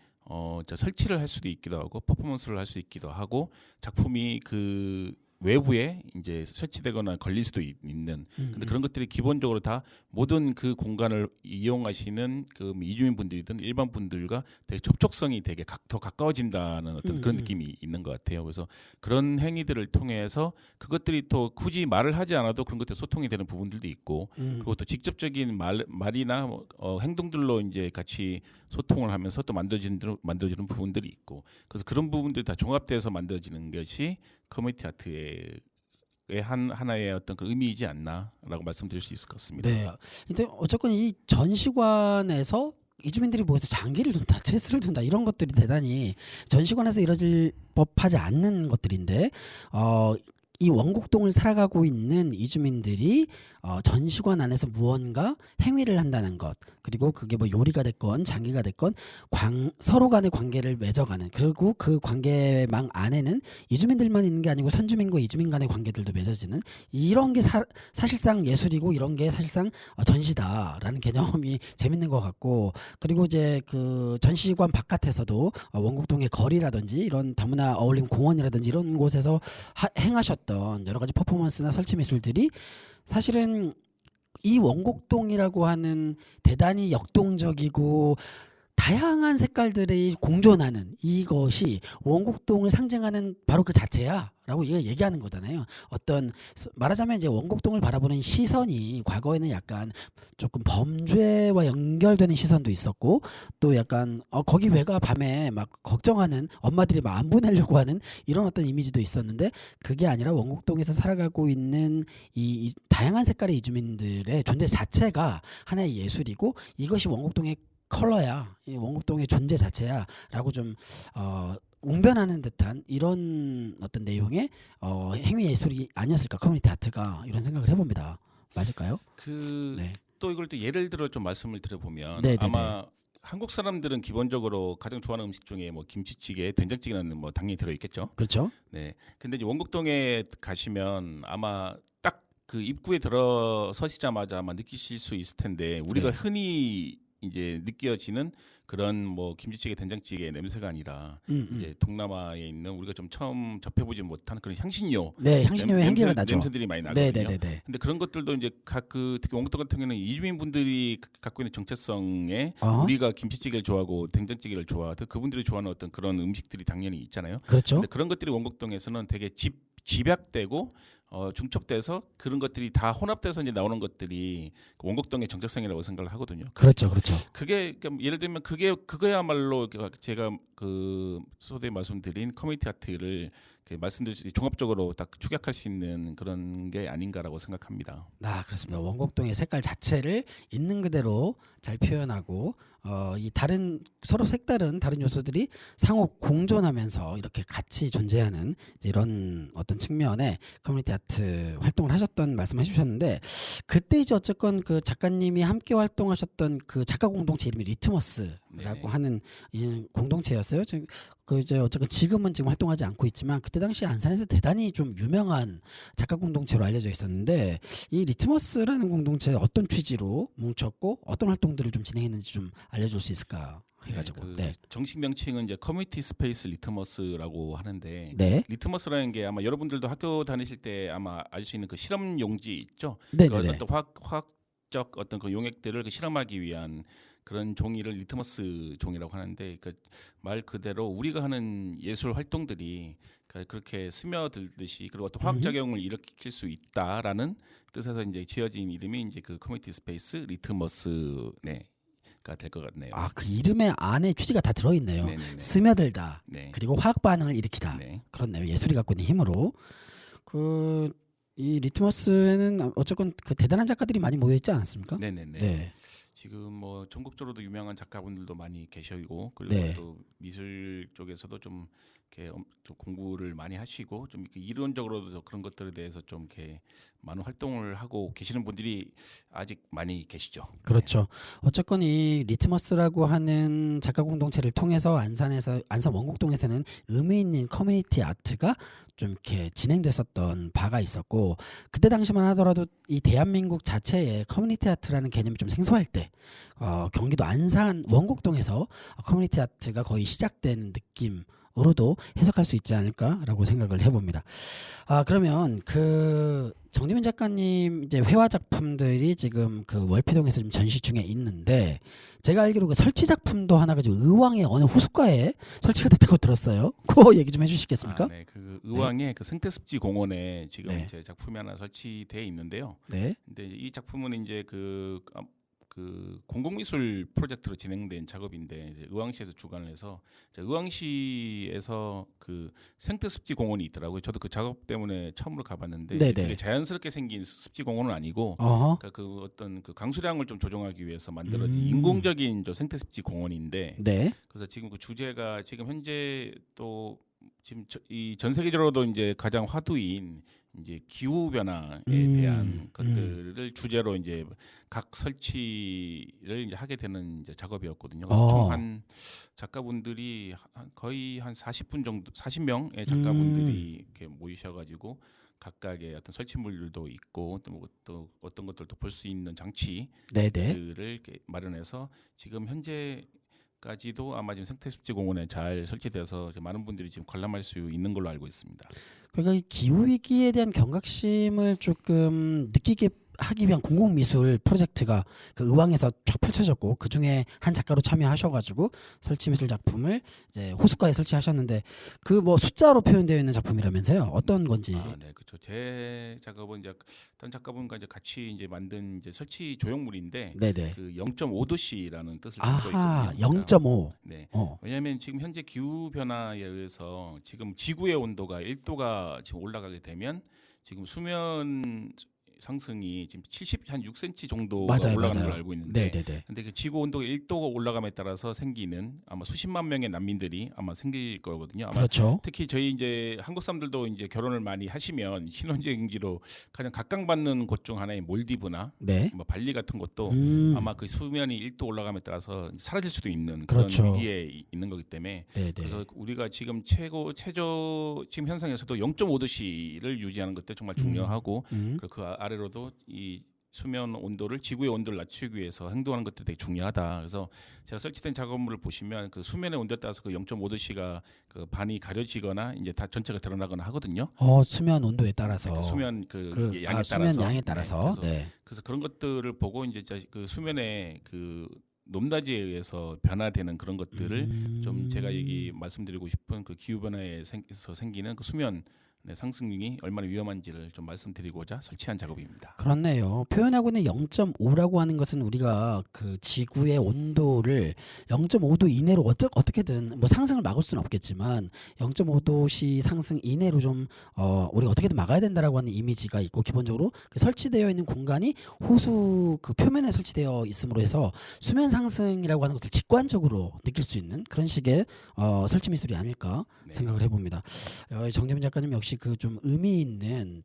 [SPEAKER 2] 설치를 할 수도 있기도 하고 퍼포먼스를 할 수 있기도 하고, 작품이 그 외부에 이제 설치되거나 걸릴 수도 있는, 근데 그런 것들이 기본적으로 다 모든 그 공간을 이용하시는 그 이주민 분들이든 일반 분들과 되게 접촉성이 되게 더 가까워진다는 어떤 그런 느낌이 있는 것 같아요. 그래서 그런 행위들을 통해서 그것들이 또 굳이 말을 하지 않아도 그런 것들 소통이 되는 부분들도 있고, 그리고 또 직접적인 말이나 행동들로 이제 같이 소통을 하면서 또 만들어지는 부분들이 있고, 그래서 그런 부분들이 다 종합돼서 만들어지는 것이 커뮤니티 아트의 하나의 어떤 그 의미이지 않나라고 말씀드릴 수 있을 것 같습니다.
[SPEAKER 1] 네. 근데 어쨌건 이 전시관에서 이주민들이 모여서 장기를 둔다, 체스를 둔다, 이런 것들이 대단히 전시관에서 이뤄질 법하지 않는 것들인데, 이 원곡동을 살아가고 있는 이주민들이 전시관 안에서 무언가 행위를 한다는 것, 그리고 그게 뭐 요리가 됐건 장기가 됐건 서로 간의 관계를 맺어가는, 그리고 그 관계망 안에는 이주민들만 있는 게 아니고 선주민과 이주민 간의 관계들도 맺어지는, 이런 게 사실상 예술이고, 이런 게 사실상 전시다라는 개념이 재밌는 것 같고, 그리고 이제 그 전시관 바깥에서도 원곡동의 거리라든지 이런 다문화 어울림 공원이라든지 이런 곳에서 행하셨던 여러 가지 퍼포먼스나 설치 미술들이 사실은 이 원곡동이라고 하는 대단히 역동적이고 다양한 색깔들이 공존하는 이것이 원곡동을 상징하는 바로 그 자체야 라고 얘기하는 거잖아요. 어떤 말하자면 이제 원곡동을 바라보는 시선이 과거에는 약간 조금 범죄와 연결되는 시선도 있었고, 또 약간 거기 왜가 밤에 막 걱정하는 엄마들이 막 안 보내려고 하는 이런 어떤 이미지도 있었는데, 그게 아니라 원곡동에서 살아가고 있는 이 다양한 색깔의 이주민들의 존재 자체가 하나의 예술이고, 이것이 원곡동의 컬러야, 이 원곡동의 존재 자체야라고 좀 웅변하는 듯한 이런 어떤 내용의 행위 예술이 아니었을까, 커뮤니티 아트가, 이런 생각을 해봅니다. 맞을까요? 네.
[SPEAKER 2] 또 이걸 또 예를 들어 좀 말씀을 드려보면,
[SPEAKER 1] 네네네.
[SPEAKER 2] 아마 한국 사람들은 기본적으로 가장 좋아하는 음식 중에 뭐 김치찌개, 된장찌개는 뭐 당연히 들어 있겠죠.
[SPEAKER 1] 그렇죠.
[SPEAKER 2] 네. 근데 이제 원곡동에 가시면 아마 딱 그 입구에 들어서시자마자 아마 느끼실 수 있을 텐데, 우리가
[SPEAKER 1] 네.
[SPEAKER 2] 흔히 이제 느껴지는 그런 뭐 김치찌개, 된장찌개 냄새가 아니라 이제 동남아에 있는 우리가 좀 처음 접해보지 못한 그런 향신료,
[SPEAKER 1] 네, 향신료의 향기가 나죠.
[SPEAKER 2] 냄새들이 많이 나거든요.
[SPEAKER 1] 네네네.
[SPEAKER 2] 근데 그런 것들도 이제 각 그 특히 원곡동 같은 경우는 이주민 분들이 갖고 있는 정체성에
[SPEAKER 1] 어?
[SPEAKER 2] 우리가 김치찌개를 좋아하고 된장찌개를 좋아하듯 그분들이 좋아하는 어떤 그런 음식들이 당연히 있잖아요.
[SPEAKER 1] 그렇죠.
[SPEAKER 2] 근데 그런 것들이 원곡동에서는 되게 집약되고 중첩돼서 그런 것들이 다 혼합돼서 이제 나오는 것들이 그 원곡동의 정체성이라고 생각을 하거든요.
[SPEAKER 1] 그렇죠, 그렇죠.
[SPEAKER 2] 그게 그러니까 예를 들면 그거야말로 제가 그 소대에 말씀드린 커뮤니티 아트를 말씀드린 종합적으로 딱 축약할 수 있는 그런 게 아닌가라고 생각합니다.
[SPEAKER 1] 아, 그렇습니다. 원곡동의 색깔 자체를 있는 그대로 잘 표현하고 이 다른 서로 색다른 다른 요소들이 상호 공존하면서 이렇게 같이 존재하는 이제 이런 어떤 측면의 커뮤니티 아트 활동을 하셨던 말씀을 해주셨는데 그때 이제 어쨌건 그 작가님이 함께 활동하셨던 그 작가 공동체 이름이 리트머스라고
[SPEAKER 2] 네.
[SPEAKER 1] 하는 이 공동체였어요. 그 이제 어쨌건 지금은 지금 활동하지 않고 있지만 그때 당시 안산에서 대단히 좀 유명한 작가 공동체로 알려져 있었는데 이 리트머스라는 공동체 어떤 취지로 뭉쳤고 어떤 활동들을 좀 진행했는지 좀 알려줄 수 있을까 해가지고.
[SPEAKER 2] 그
[SPEAKER 1] 네.
[SPEAKER 2] 정식 명칭은 이제 커뮤니티 스페이스 리트머스라고 하는데
[SPEAKER 1] 네.
[SPEAKER 2] 리트머스라는 게 아마 여러분들도 학교 다니실 때 아마 알 수 있는 그 실험 용지 있죠.
[SPEAKER 1] 네네네.
[SPEAKER 2] 그 어떤 화학적 어떤 그 용액들을 그 실험하기 위한 그런 종이를 리트머스 종이라고 하는데 그 말 그대로 우리가 하는 예술 활동들이 그렇게 스며들듯이 그리고 어떤 화학 작용을 일으킬 수 있다라는 뜻에서 이제 지어진 이름이 이제 그 커뮤니티 스페이스 리트머스 가 될 것 같네요.
[SPEAKER 1] 아, 그 이름의 안에 취지가 다 들어있네요.
[SPEAKER 2] 네네네.
[SPEAKER 1] 스며들다.
[SPEAKER 2] 네.
[SPEAKER 1] 그리고 화학 반응을 일으키다.
[SPEAKER 2] 네.
[SPEAKER 1] 그렇네요. 예술이 갖고 있는 힘으로. 이 리트머스에는 어쨌건 그 대단한 작가들이 많이 모여 있지 않았습니까?
[SPEAKER 2] 네네네.
[SPEAKER 1] 네.
[SPEAKER 2] 지금 뭐 전국적으로도 유명한 작가분들도 많이 계시고 그리고
[SPEAKER 1] 네.
[SPEAKER 2] 또 미술 쪽에서도 좀 이렇게 좀 공부를 많이 하시고 좀 이렇게 이론적으로도 그런 것들에 대해서 좀 이렇게 많은 활동을 하고 계시는 분들이 아직 많이 계시죠.
[SPEAKER 1] 그렇죠. 어쨌건 이 리트머스라고 하는 작가 공동체를 통해서 안산 원곡동에서는 의미 있는 커뮤니티 아트가 좀 이렇게 진행됐었던 바가 있었고 그때 당시만 하더라도 이 대한민국 자체의 커뮤니티 아트라는 개념이 좀 생소할 때 경기도 안산 원곡동에서 커뮤니티 아트가 거의 시작된 느낌으로도 해석할 수 있지 않을까라고 생각을 해봅니다. 그러면 그 정지민 작가님 이제 회화 작품들이 지금 그 월피동에서 지금 전시 중에 있는데 제가 알기로 그 설치 작품도 하나가 지금 의왕의 어느 호숫가에 설치가 됐다고 들었어요. 그 얘기 좀 해주시겠습니까?
[SPEAKER 2] 네, 그 의왕의 그 생태습지 공원에 지금
[SPEAKER 1] 네.
[SPEAKER 2] 제 작품이 하나 설치되어 있는데요.
[SPEAKER 1] 네.
[SPEAKER 2] 근데 이 작품은 이제 그 공공미술 프로젝트로 진행된 작업인데 이제 의왕시에서 주관을 해서 의왕시에서 그 생태습지 공원이 있더라고요. 저도 그 작업 때문에 처음으로 가봤는데
[SPEAKER 1] 네네.
[SPEAKER 2] 되게 자연스럽게 생긴 습지 공원은 아니고 그러니까 그 어떤 그 강수량을 좀 조정하기 위해서 만들어진 인공적인 저 생태습지 공원인데
[SPEAKER 1] 네.
[SPEAKER 2] 그래서 지금 그 주제가 지금 현재 또 지금 이 전 세계적으로도 이제 가장 화두인 이제 기후 변화에 대한 것들을 주제로 이제 각 설치를 이제 하게 되는 이제 작업이었거든요. 그래서 총 한 작가분들이 거의 한 40분 정도, 40명의 작가분들이 이렇게 모이셔가지고 각각의 어떤 설치물들도 있고 또 어떤 것들도 볼 수 있는 장치들을
[SPEAKER 1] 네네.
[SPEAKER 2] 이렇게 마련해서 지금 현재까지도 아마 지금 생태습지 공원에 잘 설치돼서 많은 분들이 지금 관람할 수 있는 걸로 알고 있습니다.
[SPEAKER 1] 그러니까 이 기후 위기에 대한 경각심을 조금 느끼게 하기 위한 공공미술 프로젝트가 그 의왕에서 쫙 펼쳐졌고 그 중에 한 작가로 참여하셔가지고 설치미술 작품을 이제 호숫가에 설치하셨는데 그 뭐 숫자로 표현되어 있는 작품이라면서요? 어떤 건지?
[SPEAKER 2] 네, 그렇죠. 제 작업은 이제 다른 작가분과 이제 같이 이제 만든 이제 설치 조형물인데
[SPEAKER 1] 네네.
[SPEAKER 2] 그 0.5도씨라는 뜻을 담고
[SPEAKER 1] 아하,
[SPEAKER 2] 있거든요.
[SPEAKER 1] 0.5.
[SPEAKER 2] 네.
[SPEAKER 1] 어.
[SPEAKER 2] 왜냐하면 지금 현재 기후 변화에 의해서 지금 지구의 온도가 1도가 지금 올라가게 되면 지금 수면 상승이 지금 70한 6cm 정도가
[SPEAKER 1] 맞아요,
[SPEAKER 2] 올라가는
[SPEAKER 1] 맞아요.
[SPEAKER 2] 걸 알고 있는데
[SPEAKER 1] 네네네.
[SPEAKER 2] 근데 그 지구 온도가 1도가 올라감에 따라서 생기는 아마 수십만 명의 난민들이 아마 생길 거거든요. 아마
[SPEAKER 1] 그렇죠.
[SPEAKER 2] 특히 저희 이제 한국 사람들도 이제 결혼을 많이 하시면 신혼여행지로 가장 각광받는 곳 중 하나인 몰디브나
[SPEAKER 1] 네.
[SPEAKER 2] 뭐 발리 같은 곳도 아마 그 수면이 1도 올라감에 따라서 사라질 수도 있는 그런
[SPEAKER 1] 그렇죠.
[SPEAKER 2] 위기에 있는 거기 때문에
[SPEAKER 1] 네네.
[SPEAKER 2] 그래서 우리가 지금 최저 지금 현상에서도 0.5도씨를 유지하는 것도 정말 중요하고 그리고 그 아래로도 이 수면 온도를 지구의 온도를 낮추기 위해서 행동하는 것들이 되게 중요하다. 그래서 제가 설치된 작업물을 보시면 그 수면의 온도에 따라서 그 0.5도씨가 그 반이 가려지거나 이제 다 전체가 드러나거나 하거든요.
[SPEAKER 1] 수면 온도에 따라서
[SPEAKER 2] 그 수면 양에
[SPEAKER 1] 수면
[SPEAKER 2] 따라서.
[SPEAKER 1] 양에 따라서. 네.
[SPEAKER 2] 그래서 그런 것들을 보고 이제 그 수면의 그 높낮이에 의해서 변화되는 그런 것들을 좀 제가 말씀드리고 싶은 그 기후 변화에서 생기는 그 수면 상승률이 얼마나 위험한지를 좀 말씀드리고자 설치한 작업입니다.
[SPEAKER 1] 그렇네요. 표현하고 있는 0.5라고 하는 것은 우리가 그 지구의 온도를 0.5도 이내로 어떻게든 뭐 상승을 막을 수는 없겠지만 0.5도씨 상승 이내로 좀 우리가 어떻게든 막아야 된다라고 하는 이미지가 있고, 기본적으로 그 설치되어 있는 공간이 호수 그 표면에 설치되어 있음으로 해서 수면 상승이라고 하는 것을 직관적으로 느낄 수 있는 그런 식의 설치 미술이 아닐까 생각을 해봅니다. 정재민 작가님 역시 그 좀 의미 있는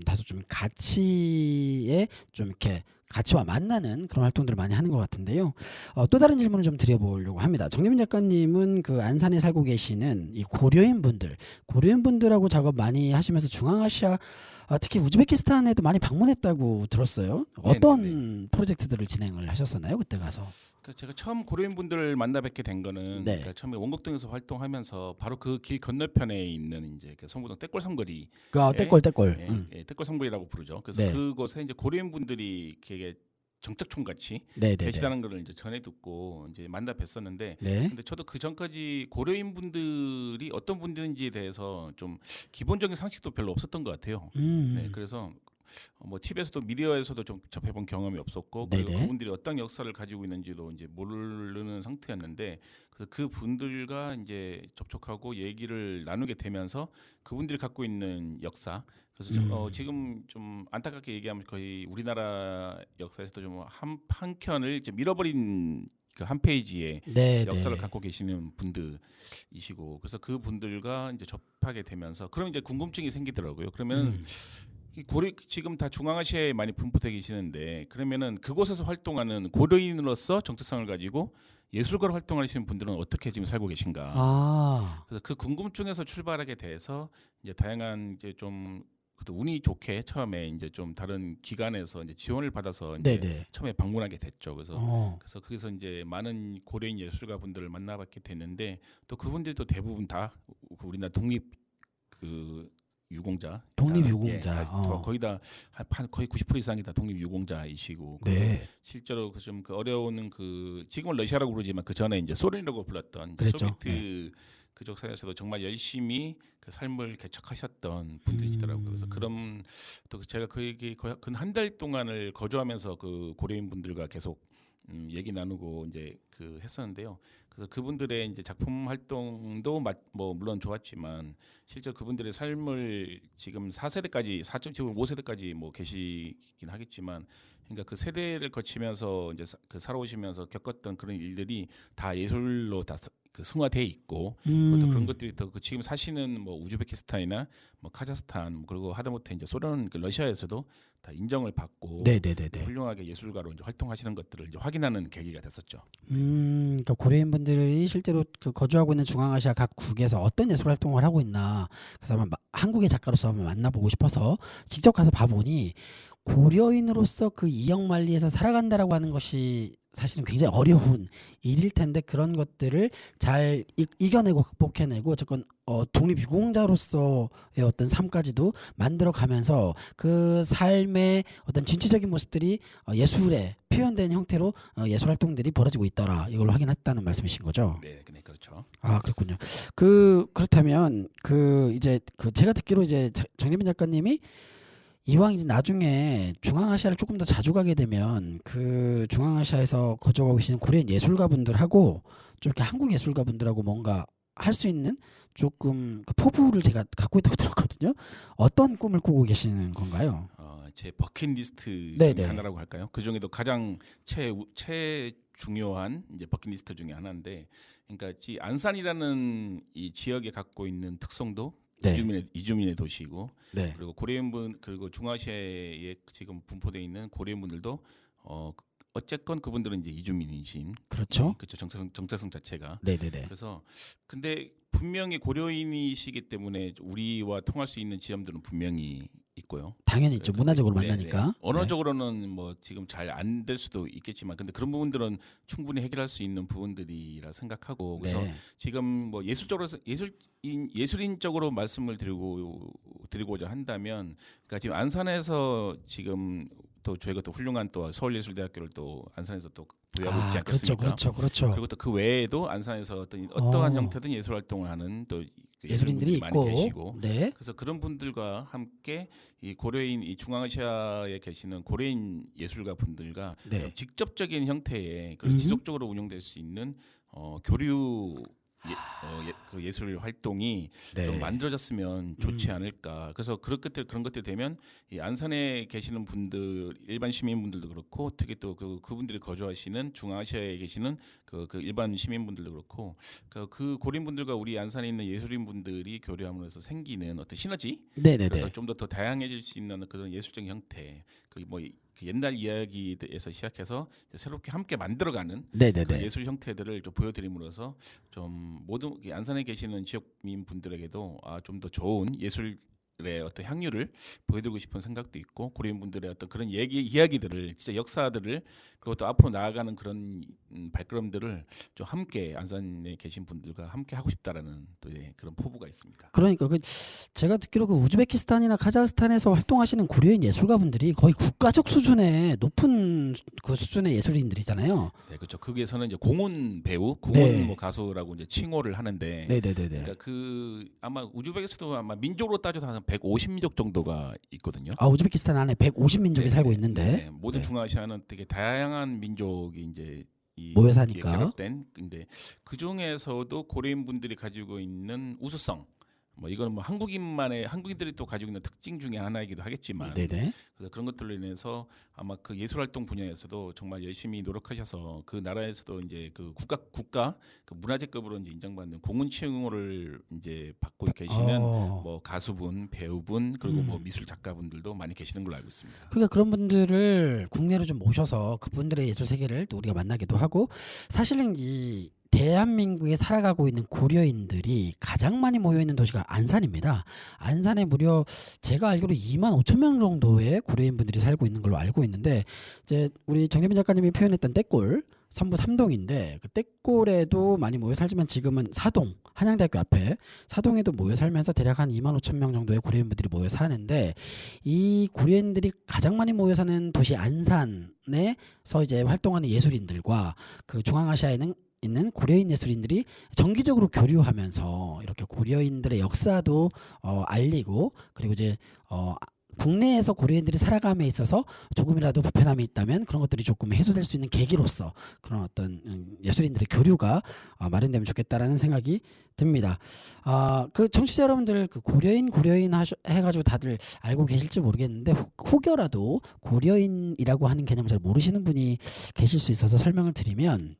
[SPEAKER 1] 다소 좀 가치에 좀 이렇게 가치와 만나는 그런 활동들을 많이 하는 것 같은데요. 또 다른 질문을 좀 드려보려고 합니다. 정재민 작가님은 그 안산에 살고 계시는 이 고려인분들하고 작업 많이 하시면서 중앙아시아, 특히 우즈베키스탄에도 많이 방문했다고 들었어요. 어떤
[SPEAKER 2] 네네네.
[SPEAKER 1] 프로젝트들을 진행을 하셨었나요, 그때 가서?
[SPEAKER 2] 제가 처음 고려인분들을 만나 뵙게 된 거는
[SPEAKER 1] 네.
[SPEAKER 2] 그러니까 처음에 원곡동에서 활동하면서 바로 그 길 건너편에 있는 이제 그 성북동 떼골 삼거리,
[SPEAKER 1] 떼골.
[SPEAKER 2] 떼골 삼거리라고 부르죠. 그래서
[SPEAKER 1] 네.
[SPEAKER 2] 그곳에 이제 고려인분들이 이렇게 정착촌 같이
[SPEAKER 1] 네네네.
[SPEAKER 2] 계시다는 걸 이제 전해 듣고 이제 만나 뵀었는데,
[SPEAKER 1] 네.
[SPEAKER 2] 근데 저도 그 전까지 고려인분들이 어떤 분들인지에 대해서 좀 기본적인 상식도 별로 없었던 것 같아요. 네, 그래서 뭐 TV에서도 미디어에서도 좀 접해본 경험이 없었고, 그리고
[SPEAKER 1] 네네.
[SPEAKER 2] 그분들이 어떤 역사를 가지고 있는지도 이제 모르는 상태였는데, 그래서 그 분들과 이제 접촉하고 얘기를 나누게 되면서 그분들이 갖고 있는 역사, 그래서 지금 좀 안타깝게 얘기하면 거의 우리나라 역사에서도 좀 한 켠을 이제 밀어버린 그 한 페이지의 역사를 갖고 계시는 분들이시고, 그래서 그 분들과 이제 접하게 되면서 그럼 이제 궁금증이 생기더라고요. 그러면 지금 다 중앙아시아에 많이 분포되어 계시는데, 그러면은 그곳에서 활동하는 고려인으로서 정체성을 가지고 예술가로 활동하시는 분들은 어떻게 지금 살고 계신가? 그래서 그 궁금증에서 출발하게 돼서 이제 다양한 이제 좀 그것도 운이 좋게 처음에 이제 좀 다른 기관에서 이제 지원을 받아서 이제 처음에 방문하게 됐죠. 그래서 거기서 이제 많은 고려인 예술가 분들을 만나봤게 됐는데, 또 그분들도 대부분 다 우리나라 독립 유공자, 거의 다 거의 90% 이상이 다 독립 유공자이시고, 실제로 좀 어려운 지금은 러시아라고 부르지만 그 전에 이제 소련이라고 불렀던 소비에트 그쪽 사회에서도 정말 열심히 그 삶을 개척하셨던 분들이시더라고요. 그래서 그런 또 제가 근 한 달 동안을 거주하면서 그 고려인 분들과 계속 얘기 나누고 이제 했었는데요. 그래서 그분들의 이제 작품 활동도 뭐 물론 좋았지만, 실제 그분들의 삶을 지금 4세대까지 지금 5세대까지 뭐 계시긴 하겠지만, 그러니까 그 세대를 거치면서 이제 살아오시면서 겪었던 그런 일들이 다 예술로 다 승화돼 있고, 또 그런 것들이 또 지금 사시는 뭐 우즈베키스탄이나 뭐 카자흐스탄, 그리고 하다못해 이제 소련, 러시아에서도 다 인정을 받고 훌륭하게 예술가로 이제 활동하시는 것들을 이제 확인하는 계기가 됐었죠.
[SPEAKER 1] 그러니까 고려인 분들이 실제로 거주하고 있는 중앙아시아 각 국에서 어떤 예술 활동을 하고 있나, 그래서 한번 한국의 작가로서 한번 만나보고 싶어서 직접 가서 봐보니, 고려인으로서 그 이역만리에서 살아간다라고 하는 것이 사실은 굉장히 어려운 일일 텐데, 그런 것들을 잘 이겨내고 극복해내고 어쨌건 독립유공자로서의 어떤 삶까지도 만들어가면서 그 삶의 어떤 진취적인 모습들이 예술에 표현된 형태로 예술 활동들이 벌어지고 있더라, 이걸 확인했다는 말씀이신 거죠?
[SPEAKER 2] 네, 그렇죠.
[SPEAKER 1] 그렇군요. 그렇다면 이제 제가 듣기로 이제 정재민 작가님이 이왕 이제 나중에 중앙아시아를 조금 더 자주 가게 되면 그 중앙아시아에서 거주하고 계시는 고려인 예술가분들하고 좀 이렇게 한국 예술가분들하고 뭔가 할 수 있는 조금 그 포부를 제가 갖고 있다고 들었거든요. 어떤 꿈을 꾸고 계시는 건가요?
[SPEAKER 2] 제 버킷리스트 중에 하나라고 할까요? 그 중에도 가장 중요한 이제 버킷리스트 중에 하나인데, 그러니까 안산이라는 이 지역에 갖고 있는 특성도 이주민의 도시이고, 그리고 고려인분, 그리고 중아시아에 지금 분포되어 있는 고려인분들도 어쨌건 그분들은 이제 이주민이신.
[SPEAKER 1] 그렇죠.
[SPEAKER 2] 그렇죠. 정체성 자체가.
[SPEAKER 1] 네네네.
[SPEAKER 2] 그래서 근데 분명히 고려인이시기 때문에 우리와 통할 수 있는 지점들은 분명히 있고요.
[SPEAKER 1] 당연히 있죠. 문화적으로
[SPEAKER 2] 네네.
[SPEAKER 1] 만나니까.
[SPEAKER 2] 언어적으로는 뭐 지금 잘 안 될 수도 있겠지만, 근데 그런 부분들은 충분히 해결할 수 있는 부분들이라 생각하고, 그래서
[SPEAKER 1] 네.
[SPEAKER 2] 지금 뭐 예술인적으로 말씀을 드리고자 한다면, 그러니까 지금 안산에서 지금 또 저희가 또 훌륭한 또 서울예술대학교를 또 안산에서 또 보유하고 있지 않겠습니까?
[SPEAKER 1] 그렇죠.
[SPEAKER 2] 그리고 또 그 외에도 안산에서 어떠한 형태든 예술 활동을 하는 또
[SPEAKER 1] 예술인들이
[SPEAKER 2] 많이
[SPEAKER 1] 있고,
[SPEAKER 2] 계시고,
[SPEAKER 1] 네.
[SPEAKER 2] 그래서 그런 분들과 함께 이 고려인, 이 중앙아시아에 계시는 고려인 예술가 분들과
[SPEAKER 1] 네.
[SPEAKER 2] 좀 직접적인 형태의 그런 지속적으로 운영될 수 있는 교류 그 예술 활동이
[SPEAKER 1] 네.
[SPEAKER 2] 좀 만들어졌으면 좋지 않을까. 그래서 그런 것들이 되면 이 안산에 계시는 분들, 일반 시민분들도 그렇고, 특히 또 그분들이 거주하시는 중앙아시아에 계시는 그 일반 시민분들도 그렇고, 그 고린분들과 우리 안산에 있는 예술인분들이 교류함으로써 생기는 어떤 시너지.
[SPEAKER 1] 네네네.
[SPEAKER 2] 그래서 좀 더 다양해질 수 있는 그런 예술적인 형태. 그 옛날 이야기에서 시작해서 새롭게 함께 만들어가는
[SPEAKER 1] 네네네.
[SPEAKER 2] 그 예술 형태들을 좀 보여드림으로써 좀 모든 안산에 계시는 지역민 분들에게도 좀 더 좋은 예술의 어떤 향유를 보여드리고 싶은 생각도 있고, 고려인 분들의 어떤 그런 이야기들을, 진짜 역사들을, 그리고 또 앞으로 나아가는 그런 발걸음들을 좀 함께 안산에 계신 분들과 함께 하고 싶다라는 또 그런 포부가 있습니다.
[SPEAKER 1] 그러니까 제가 듣기로 그 우즈베키스탄이나 카자흐스탄에서 활동하시는 고려인 예술가분들이 거의 국가적 수준의 높은 그 수준의 예술인들이잖아요.
[SPEAKER 2] 네, 그렇죠. 거기에서는 이제 공훈 배우, 공훈
[SPEAKER 1] 네.
[SPEAKER 2] 뭐 가수라고 이제 칭호를 하는데,
[SPEAKER 1] 네네네네.
[SPEAKER 2] 그러니까 아마 우즈벡에서도 아마 민족으로 따져서 한 150민족 정도가 있거든요.
[SPEAKER 1] 우즈베키스탄 안에 150민족이 살고 있는데
[SPEAKER 2] 네, 모든 중앙아시아는 되게 다양한 민족이 이제
[SPEAKER 1] 모여 사니까.
[SPEAKER 2] 결합된. 근데 그 중에서도 고려인 분들이 가지고 있는 우수성, 뭐 이거는 뭐 한국인들이 또 가지고 있는 특징 중에 하나이기도 하겠지만,
[SPEAKER 1] 네네.
[SPEAKER 2] 그래서 그런 것들로 인해서 아마 그 예술 활동 분야에서도 정말 열심히 노력하셔서 그 나라에서도 이제 그 국가 그 문화재급으로 이제 인정받는 공훈 칭호를 이제 받고 계시는 뭐 가수분, 배우분, 그리고 뭐 미술 작가분들도 많이 계시는 걸로 알고 있습니다.
[SPEAKER 1] 그러니까 그런 분들을 국내로 좀 모셔서 그분들의 예술 세계를 또 우리가 만나기도 하고, 사실은 이 대한민국에 살아가고 있는 고려인들이 가장 많이 모여 있는 도시가 안산입니다. 안산에 무려 제가 알기로 2만 5천 명 정도의 고려인 분들이 살고 있는 걸로 알고 있는데, 이제 우리 정재민 작가님이 표현했던 떼골 삼부 3동인데, 그 떼골에도 많이 모여 살지만 지금은 사동, 한양대학교 앞에 사동에도 모여 살면서 대략 한 2만 5천 명 정도의 고려인 분들이 모여 사는데, 이 고려인들이 가장 많이 모여 사는 도시 안산에서 이제 활동하는 예술인들과 그 중앙아시아에는 있는 고려인 예술인들이 정기적으로 교류하면서 이렇게 고려인들의 역사도 알리고, 그리고 이제 국내에서 고려인들이 살아감에 있어서 조금이라도 불편함이 있다면 그런 것들이 조금 해소될 수 있는 계기로서 그런 어떤 예술인들의 교류가 마련되면 좋겠다라는 생각이 듭니다. 그 청취자 여러분들 그 고려인 해가지고 다들 알고 계실지 모르겠는데, 혹여라도 고려인이라고 하는 개념을 잘 모르시는 분이 계실 수 있어서 설명을 드리면,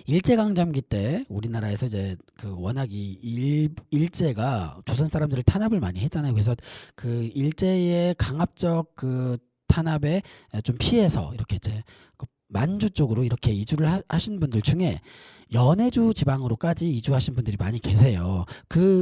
[SPEAKER 1] 일제강점기 때 우리나라에서 이제 그 워낙 이 일제가 조선 사람들을 탄압을 많이 했잖아요. 그래서 그 일제의 강압적 그 탄압에 좀 피해서 이렇게 이제 그 만주 쪽으로 이렇게 이주를 하신 분들 중에 연해주 지방으로까지 이주하신 분들이 많이 계세요.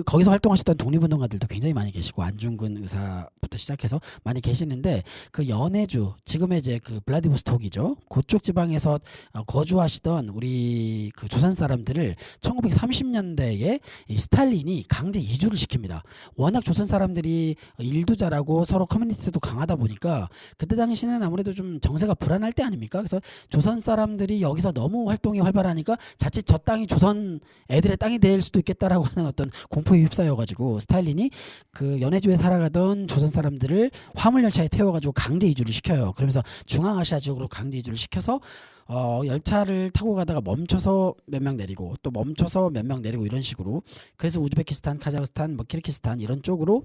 [SPEAKER 1] 거기서 활동하셨던 독립운동가들도 굉장히 많이 계시고, 안중근 의사부터 시작해서 많이 계시는데, 그 연해주, 지금의 이제 그 블라디보스톡이죠. 그쪽 지방에서 거주하시던 우리 그 조선 사람들을 1930년대에 이 스탈린이 강제 이주를 시킵니다. 워낙 조선 사람들이 일도 잘하고 서로 커뮤니티도 강하다 보니까 그때 당시는 아무래도 좀 정세가 불안할 때 아닙니까? 그래서 조선 사람들이 여기서 너무 활동이 활발하니까 자칫 저 땅이 조선 애들의 땅이 될 수도 있겠다라고 하는 어떤 공포에 휩싸여가지고 스탈린이 그 연해주에 살아가던 조선 사람들을 화물열차에 태워가지고 강제 이주를 시켜요. 그러면서 중앙아시아 지역으로 강제 이주를 시켜서 열차를 타고 가다가 멈춰서 몇 명 내리고 또 멈춰서 몇 명 내리고 이런 식으로, 그래서 우즈베키스탄, 카자흐스탄, 뭐 키르기스탄 이런 쪽으로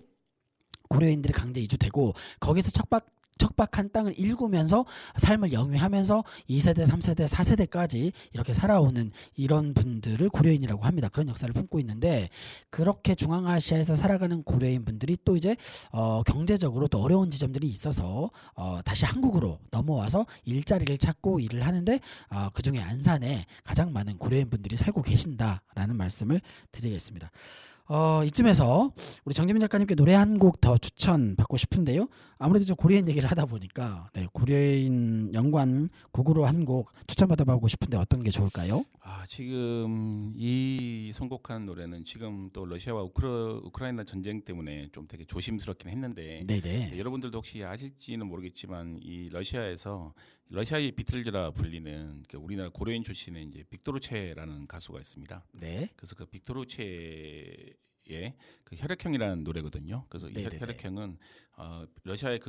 [SPEAKER 1] 고려인들이 강제 이주되고, 거기서 척박한 땅을 일구면서 삶을 영위하면서 2세대, 3세대, 4세대까지 이렇게 살아오는 이런 분들을 고려인이라고 합니다. 그런 역사를 품고 있는데 그렇게 중앙아시아에서 살아가는 고려인 분들이 또 이제 경제적으로 또 어려운 지점들이 있어서 다시 한국으로 넘어와서 일자리를 찾고 일을 하는데 그중에 안산에 가장 많은 고려인 분들이 살고 계신다라는 말씀을 드리겠습니다. 이쯤에서 우리 정재민 작가님께 노래 한 곡 더 추천받고 싶은데요. 아무래도 좀 고려인 얘기를 하다 보니까 고려인 연관 곡으로 한 곡 추천받아보고 싶은데 어떤 게 좋을까요?
[SPEAKER 2] 지금 이 선곡하는 노래는 지금 또 러시아와 우크라이나 전쟁 때문에 좀 되게 조심스럽긴 했는데
[SPEAKER 1] 네네.
[SPEAKER 2] 여러분들도 혹시 아실지는 모르겠지만 이 러시아의 비틀즈라 불리는 우리나라 고려인 출신의 이제 빅토르체라는 가수가 있습니다.
[SPEAKER 1] 네.
[SPEAKER 2] 그래서 그 빅토르체의 그 혈액형이라는 노래거든요. 그래서 이
[SPEAKER 1] 네네네.
[SPEAKER 2] 혈액형은 러시아의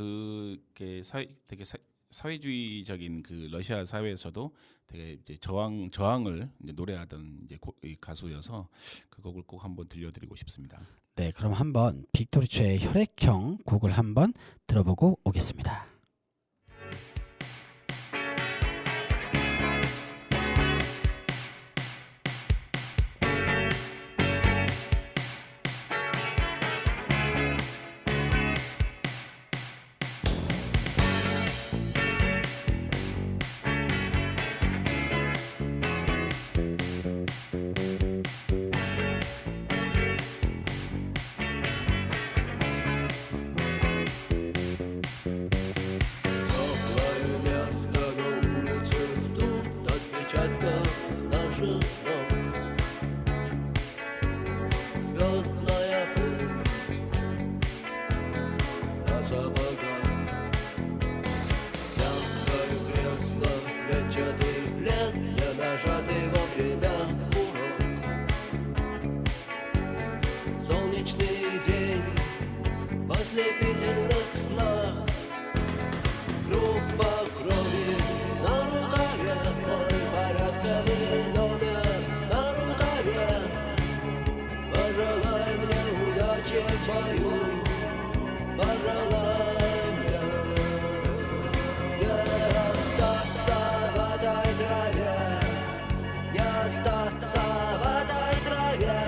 [SPEAKER 2] 되게 사회주의적인 그 러시아 사회에서도 되게 이제 저항을 이제 노래하던 이제 이 가수여서 그 곡을 꼭 한번 들려드리고 싶습니다.
[SPEAKER 1] 네, 그럼 한번 빅토르체의 혈액형 곡을 한번 들어보고 오겠습니다.
[SPEAKER 3] Ослепительных снах группа крови на рукаве, мой порядковый номер на рукаве. Пожелай мне удачи в бою, пожелай мне не остаться в этой траве, не остаться в этой траве.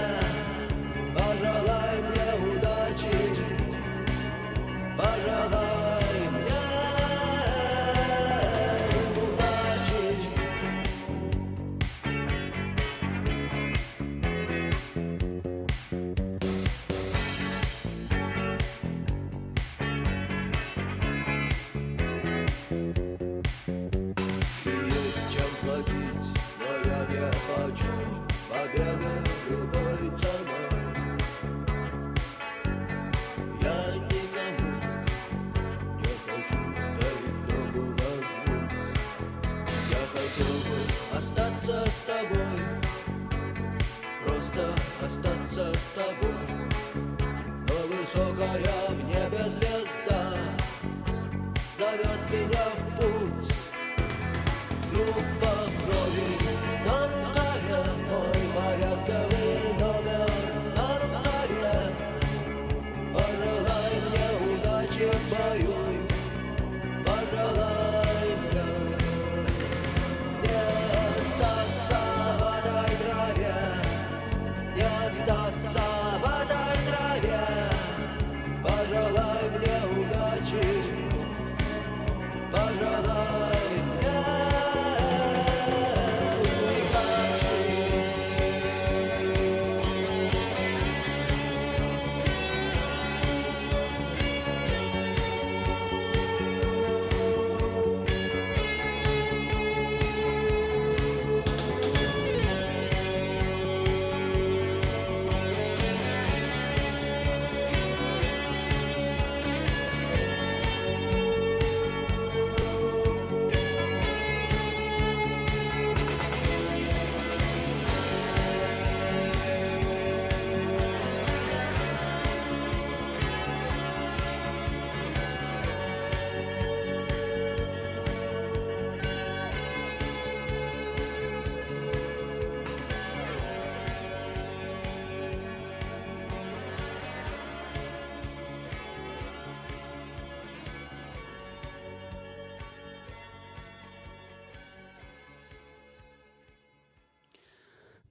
[SPEAKER 3] Пожелай мне удачи. Пожелай мне удачи. Есть чем платить, но я не хочу победы любой ценой. Я никому не хочу ставить ногу на грудь. Я хотел бы остаться с тобой, просто остаться с тобой. Но высокая в небе звезда зовет меня в путь. Группа крови на рукаве, мой порядковый номер на рукаве. Пожелай мне удачи в бою, пожелай мне не остаться в этой траве, не остаться в этой траве. Пожелай мне удачи, пожелай мне удачи.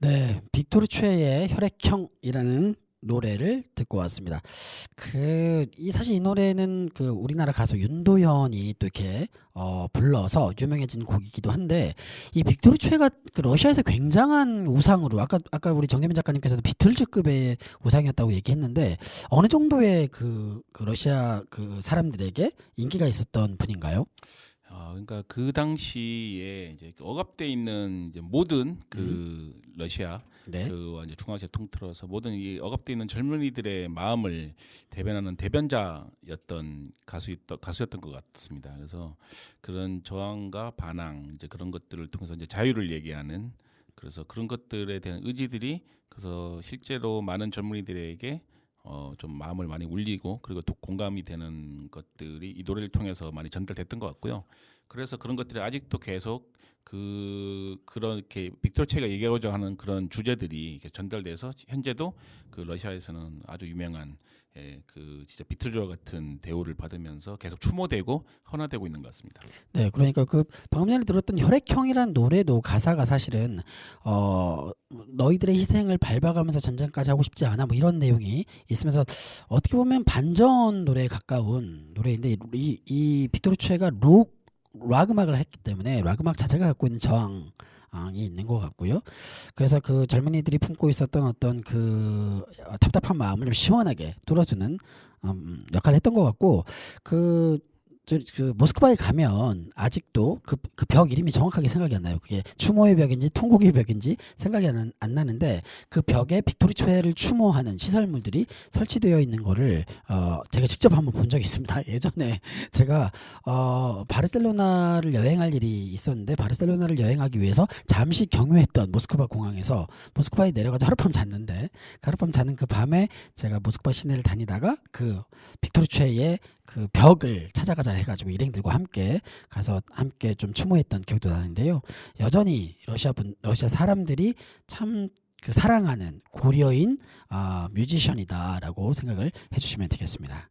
[SPEAKER 1] 네, 빅토르 최의 혈액형이라는 노래를 듣고 왔습니다. 사실 이 노래는 그 우리나라 가수 윤도현이 또 이렇게 불러서 유명해진 곡이기도 한데, 이 빅토르 최가 그 러시아에서 굉장한 우상으로, 아까 우리 정재민 작가님께서도 비틀즈급의 우상이었다고 얘기했는데, 어느 정도의 그 러시아 그 사람들에게 인기가 있었던 분인가요?
[SPEAKER 2] 그러니까 그 당시에 이제 억압돼 있는 이제 모든 그 러시아
[SPEAKER 1] 네.
[SPEAKER 2] 그 이제 중앙아시아 통틀어서 모든 이 억압돼 있는 젊은이들의 마음을 대변하는 대변자였던 가수였던 것 같습니다. 그래서 그런 저항과 반항 이제 그런 것들을 통해서 이제 자유를 얘기하는, 그래서 그런 것들에 대한 의지들이 그래서 실제로 많은 젊은이들에게 좀 마음을 많이 울리고, 그리고 또 공감이 되는 것들이 이 노래를 통해서 많이 전달됐던 것 같고요. 그래서 그런 것들이 아직도 계속 그렇게 빅토르 체가 얘기하고자 하는 그런 주제들이 이렇게 전달돼서 현재도 그 러시아에서는 아주 유명한 그 진짜 비틀즈와 같은 대우를 받으면서 계속 추모되고 헌화되고 있는 것 같습니다.
[SPEAKER 1] 네, 그러니까 그 방금 전에 들었던 혈액형이란 노래도 가사가 사실은 너희들의 희생을 밟아가면서 전쟁까지 하고 싶지 않아, 뭐 이런 내용이 있으면서 어떻게 보면 반전 노래에 가까운 노래인데, 이 빅토르 최가 락 음악을 했기 때문에 락 음악 자체가 갖고 있는 저항이 있는 것 같고요. 그래서 그 젊은이들이 품고 있었던 어떤 그 답답한 마음을 좀 시원하게 뚫어주는 역할을 했던 것 같고, 그 모스크바에 가면 아직도 그 벽 이름이 정확하게 생각이 안 나요. 그게 추모의 벽인지 통곡의 벽인지 생각이 안 나는데, 그 벽에 빅토르 최를 추모하는 시설물들이 설치되어 있는 거를 제가 직접 한번 본 적이 있습니다. 예전에 제가 바르셀로나를 여행할 일이 있었는데, 바르셀로나를 여행하기 위해서 잠시 경유했던 모스크바 공항에서 모스크바에 내려가서 하룻밤 잤는데, 하룻밤 자는 그 밤에 제가 모스크바 시내를 다니다가 그 빅토르 최의 그 벽을 찾아가자 해가지고 일행들과 함께 가서 함께 좀 추모했던 기억도 나는데요. 여전히 러시아 사람들이 참 그 사랑하는 고려인 뮤지션이다라고 생각을 해주시면 되겠습니다.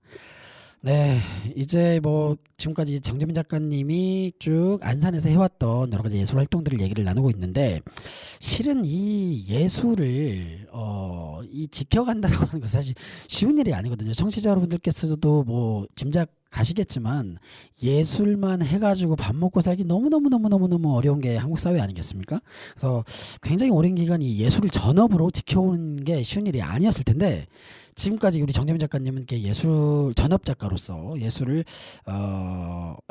[SPEAKER 1] 네, 이제 뭐 지금까지 정재민 작가님이 쭉 안산에서 해왔던 여러 가지 예술 활동들을 얘기를 나누고 있는데, 실은 이 예술을 이 지켜간다라고 하는 것은 사실 쉬운 일이 아니거든요. 청취자 여러분들께서도 뭐 짐작하시겠지만, 예술만 해가지고 밥 먹고 살기 너무 어려운 게 한국 사회 아니겠습니까? 그래서 굉장히 오랜 기간 이 예술을 전업으로 지켜오는 게 쉬운 일이 아니었을 텐데, 지금까지 우리 정재민 작가님은 이렇게 예술 전업 작가로서 예술을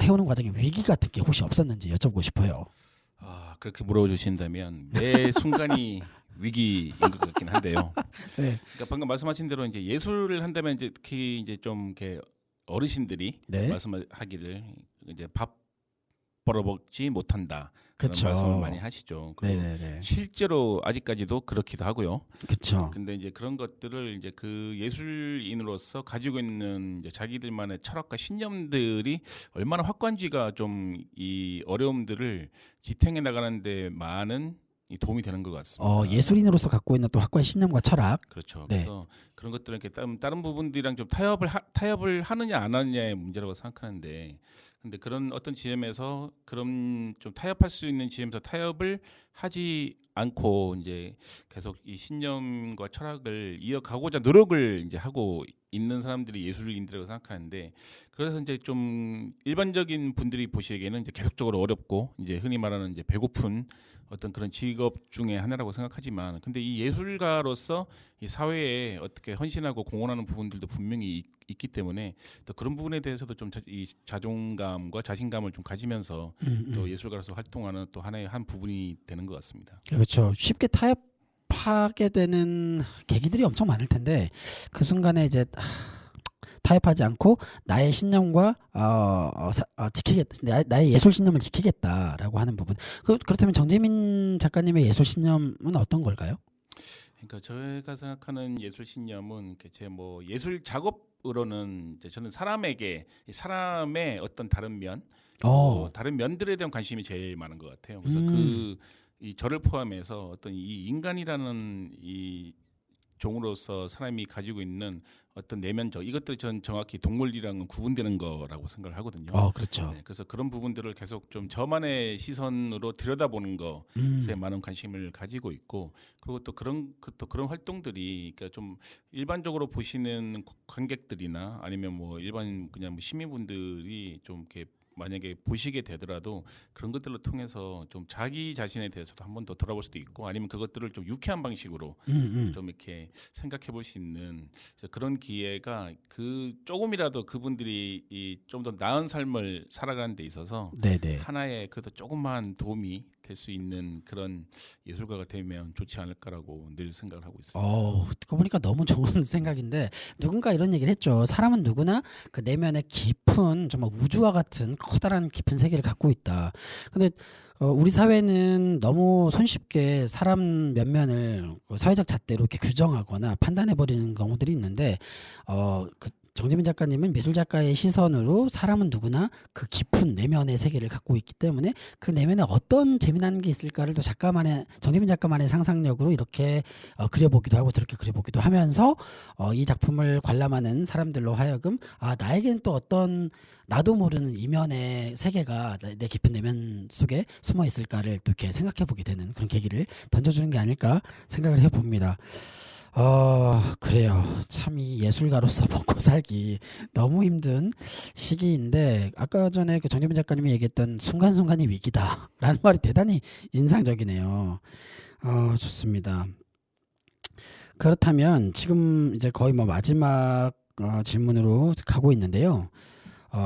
[SPEAKER 1] 해오는 과정에 위기 같은 게 혹시 없었는지 여쭤보고 싶어요.
[SPEAKER 2] 그렇게 물어주신다면 매 순간이 위기인 것 같긴 한데요.
[SPEAKER 1] 네.
[SPEAKER 2] 그러니까 방금 말씀하신 대로 이제 예술을 한다면 이제 특히 이제 좀 이렇게 어르신들이
[SPEAKER 1] 네.
[SPEAKER 2] 말씀하기를 이제 밥 벌어먹지 못한다, 그런
[SPEAKER 1] 그쵸.
[SPEAKER 2] 말씀을 많이 하시죠. 그리고
[SPEAKER 1] 네네네.
[SPEAKER 2] 실제로 아직까지도 그렇기도 하고요.
[SPEAKER 1] 그렇죠.
[SPEAKER 2] 근데 이제 그런 것들을 이제 그 예술인으로서 가지고 있는 이제 자기들만의 철학과 신념들이 얼마나 확고한지가 좀 이 어려움들을 지탱해 나가는데 많은 이 도움이 되는 것 같습니다.
[SPEAKER 1] 예술인으로서 갖고 있는 또 확고한 신념과 철학.
[SPEAKER 2] 그렇죠.
[SPEAKER 1] 네.
[SPEAKER 2] 그래서 그런 것들은 이렇게 다른 부분들이랑 좀 타협을 하느냐 안 하느냐의 문제라고 생각하는데, 근데 그런 어떤 지점에서 그런 좀 타협할 수 있는 지점에서 타협을 하지 않고 이제 계속 이 신념과 철학을 이어가고자 노력을 이제 하고 있는 사람들이 예술인들이라고 생각하는데, 그래서 이제 좀 일반적인 분들이 보시기에는 이제 계속적으로 어렵고 이제 흔히 말하는 이제 배고픈 어떤 그런 직업 중에 하나라고 생각하지만, 근데 이 예술가로서 이 사회에 어떻게 헌신하고 공헌하는 부분들도 분명히 있기 때문에 또 그런 부분에 대해서도 좀 이 자존감과 자신감을 좀 가지면서 또 예술가로서 활동하는 또 하나의 한 부분이 되는 것 같습니다.
[SPEAKER 1] 그렇죠. 쉽게 타협하게 되는 계기들이 엄청 많을 텐데, 그 순간에 이제 타협하지 않고 나의 신념과 나의 예술 신념을 지키겠다라고 하는 부분. 그렇다면 정재민 작가님의 예술 신념은 어떤 걸까요?
[SPEAKER 2] 그러니까 저희가 생각하는 예술 신념은 제 뭐 예술 작업으로는 이제 저는 사람의 어떤 다른 면, 다른 면들에 대한 관심이 제일 많은 것 같아요. 그래서 이 저를 포함해서 어떤 이 인간이라는 이 종으로서 사람이 가지고 있는 어떤 내면적 이것들이 전 정확히 동물이랑은 구분되는 거라고 생각을 하거든요.
[SPEAKER 1] 그렇죠.
[SPEAKER 2] 네, 그래서 그런 부분들을 계속 좀 저만의 시선으로 들여다보는 것에 많은 관심을 가지고 있고, 그리고 또 그런 활동들이 그러니까 좀 일반적으로 보시는 관객들이나 아니면 뭐 일반 그냥 뭐 시민분들이 좀 이렇게 만약에 보시게 되더라도 그런 것들을 통해서 좀 자기 자신에 대해서도 한 번 더 돌아볼 수도 있고, 아니면 그것들을 좀 유쾌한 방식으로 좀 이렇게 생각해 볼 수 있는 그런 기회가 그 조금이라도 그분들이 이 좀 더 나은 삶을 살아가는 데 있어서
[SPEAKER 1] 네네.
[SPEAKER 2] 하나의 그래도 조금만 도움이 될 수 있는 그런 예술가가 되면 좋지 않을까라고 늘 생각을 하고 있습니다.
[SPEAKER 1] 듣고 보니까 너무 좋은 생각인데, 누군가 이런 얘기를 했죠. 사람은 누구나 그 내면에 깊은 정말 우주와 같은 커다란 깊은 세계를 갖고 있다. 근데 우리 사회는 너무 손쉽게 사람 면면을 그 사회적 잣대로 이렇게 규정하거나 판단해버리는 경우들이 있는데, 그 정재민 작가님은 미술 작가의 시선으로 사람은 누구나 그 깊은 내면의 세계를 갖고 있기 때문에 그 내면에 어떤 재미난 게 있을까를 또 정재민 작가만의 상상력으로 이렇게 그려보기도 하고 저렇게 그려보기도 하면서 이 작품을 관람하는 사람들로 하여금 나에게는 또 어떤 나도 모르는 이면의 세계가 내 깊은 내면 속에 숨어 있을까를 또 이렇게 생각해 보게 되는 그런 계기를 던져주는 게 아닐까 생각을 해봅니다. 그래요. 참 이 예술가로서 먹고 살기 너무 힘든 시기인데, 아까 전에 그 정재민 작가님이 얘기했던 순간순간이 위기다라는 말이 대단히 인상적이네요. 좋습니다. 그렇다면 지금 이제 거의 뭐 마지막 질문으로 가고 있는데요.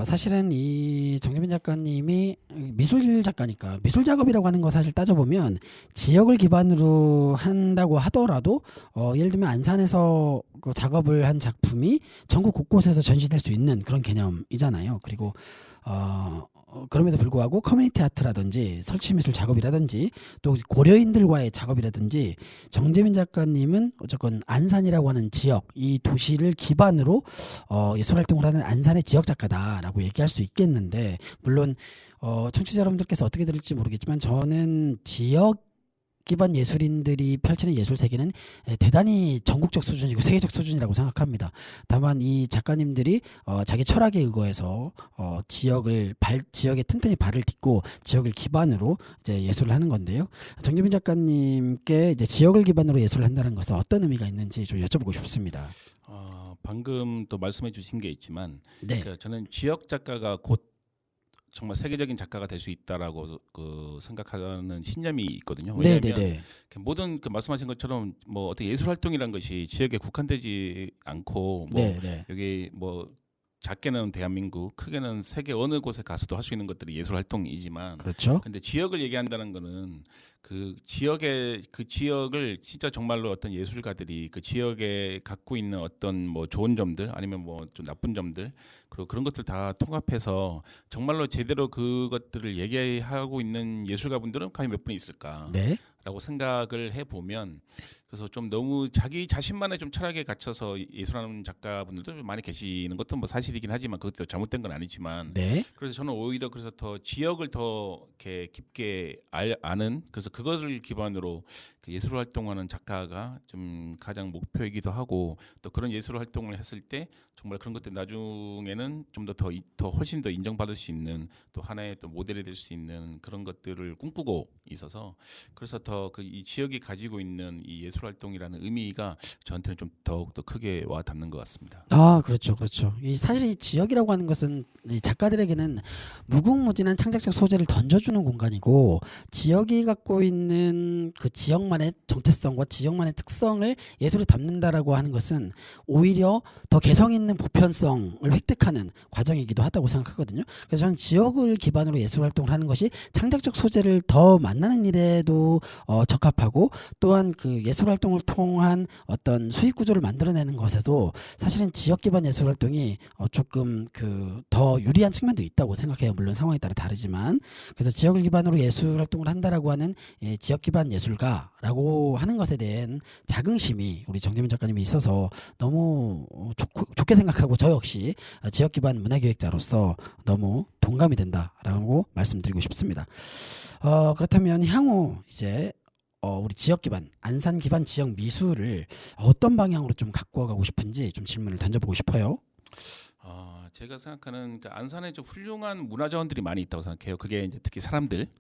[SPEAKER 1] 사실은 이 정재민 작가님이 미술 작가니까 미술 작업이라고 하는 거 사실 따져보면 지역을 기반으로 한다고 하더라도 예를 들면 안산에서 그 작업을 한 작품이 전국 곳곳에서 전시될 수 있는 그런 개념이잖아요. 그리고 그럼에도 불구하고 커뮤니티 아트라든지 설치미술 작업이라든지 또 고려인들과의 작업이라든지 정재민 작가님은 어쨌건 안산이라고 하는 지역, 이 도시를 기반으로 예술활동을 하는 안산의 지역 작가다라고 얘기할 수 있겠는데, 물론 청취자 여러분들께서 어떻게 들을지 모르겠지만 저는 지역 기반 예술인들이 펼치는 예술 세계는 대단히 전국적 수준이고 세계적 수준이라고 생각합니다. 다만 이 작가님들이 자기 철학에 의거해서 지역에 튼튼히 발을 딛고 지역을 기반으로 이제 예술을 하는 건데요. 정재민 작가님께 이제 지역을 기반으로 예술을 한다는 것은 어떤 의미가 있는지 좀 여쭤보고 싶습니다.
[SPEAKER 2] 방금 또 말씀해 주신 게 있지만,
[SPEAKER 1] 네.
[SPEAKER 2] 그러니까 저는 지역 작가가 곧 정말 세계적인 작가가 될 수 있다라고 생각하는 신념이 있거든요. 왜냐하면 모든 그 말씀하신 것처럼 뭐 어떻게 예술 활동이란 것이 지역에 국한되지 않고 뭐 여기 뭐 작게는 대한민국, 크게는 세계 어느 곳에 가서도 할 수 있는 것들이 예술 활동이지만,
[SPEAKER 1] 그렇죠.
[SPEAKER 2] 근데 지역을 얘기한다는 거는 그 지역을 진짜 정말로 어떤 예술가들이 그 지역에 갖고 있는 어떤 뭐 좋은 점들 아니면 뭐 좀 나쁜 점들, 그리고 그런 것들 다 통합해서 정말로 제대로 그것들을 얘기하고 있는 예술가분들은 과연 몇 분 있을까?
[SPEAKER 1] 네.
[SPEAKER 2] 라고 생각을 해보면, 그래서 좀 너무 자기 자신만의 좀 철학에 갇혀서 예술하는 작가분들도 많이 계시는 것도 뭐 사실이긴 하지만 그것도 잘못된 건 아니지만, 그래서 저는 오히려 그래서 더 지역을 더 이렇게 깊게 아는, 그래서 그것을 기반으로 그 예술 활동하는 작가가 좀 가장 목표이기도 하고, 또 그런 예술 활동을 했을 때 정말 그런 것들 나중에는 좀 더 훨씬 더 인정받을 수 있는 또 하나의 또 모델이 될 수 있는 그런 것들을 꿈꾸고 있어서, 그래서 더 그 이 지역이 가지고 있는 이 예술 활동이라는 의미가 저한테는 좀 더욱 더 크게 와 닿는 것 같습니다.
[SPEAKER 1] 그렇죠. 사실 이 지역이라고 하는 것은 이 작가들에게는 무궁무진한 창작적 소재를 던져주는 공간이고, 지역이 갖고 있는 그 지역만의 정체성과 지역만의 특성을 예술에 담는다라고 하는 것은 오히려 더 개성 있는 보편성을 획득하는 과정이기도 하다고 생각하거든요. 그래서 저는 지역을 기반으로 예술 활동을 하는 것이 창작적 소재를 더 만나는 일에도 적합하고, 또한 그 예술 활동을 통한 어떤 수익 구조를 만들어내는 것에도 사실은 지역 기반 예술 활동이 조금 그 더 유리한 측면도 있다고 생각해요. 물론 상황에 따라 다르지만. 그래서 지역을 기반으로 예술 활동을 한다라고 하는 지역 기반 예술가라고 하는 것에 대한 자긍심이 우리 정재민 작가님이 있어서 너무 좋게 생각하고, 저 역시 지역 기반 문화기획자로서 너무 동감이 된다라고 말씀드리고 싶습니다. 그렇다면 향후 이제 우리 지역 기반, 안산 기반 지역 미술을 어떤 방향으로 좀 갖고 가고 싶은지 좀 질문을 던져보고 싶어요.
[SPEAKER 2] 제가 생각하는 그 안산에 좀 훌륭한 문화 자원들이 많이 있다고 생각해요. 그게 이제 특히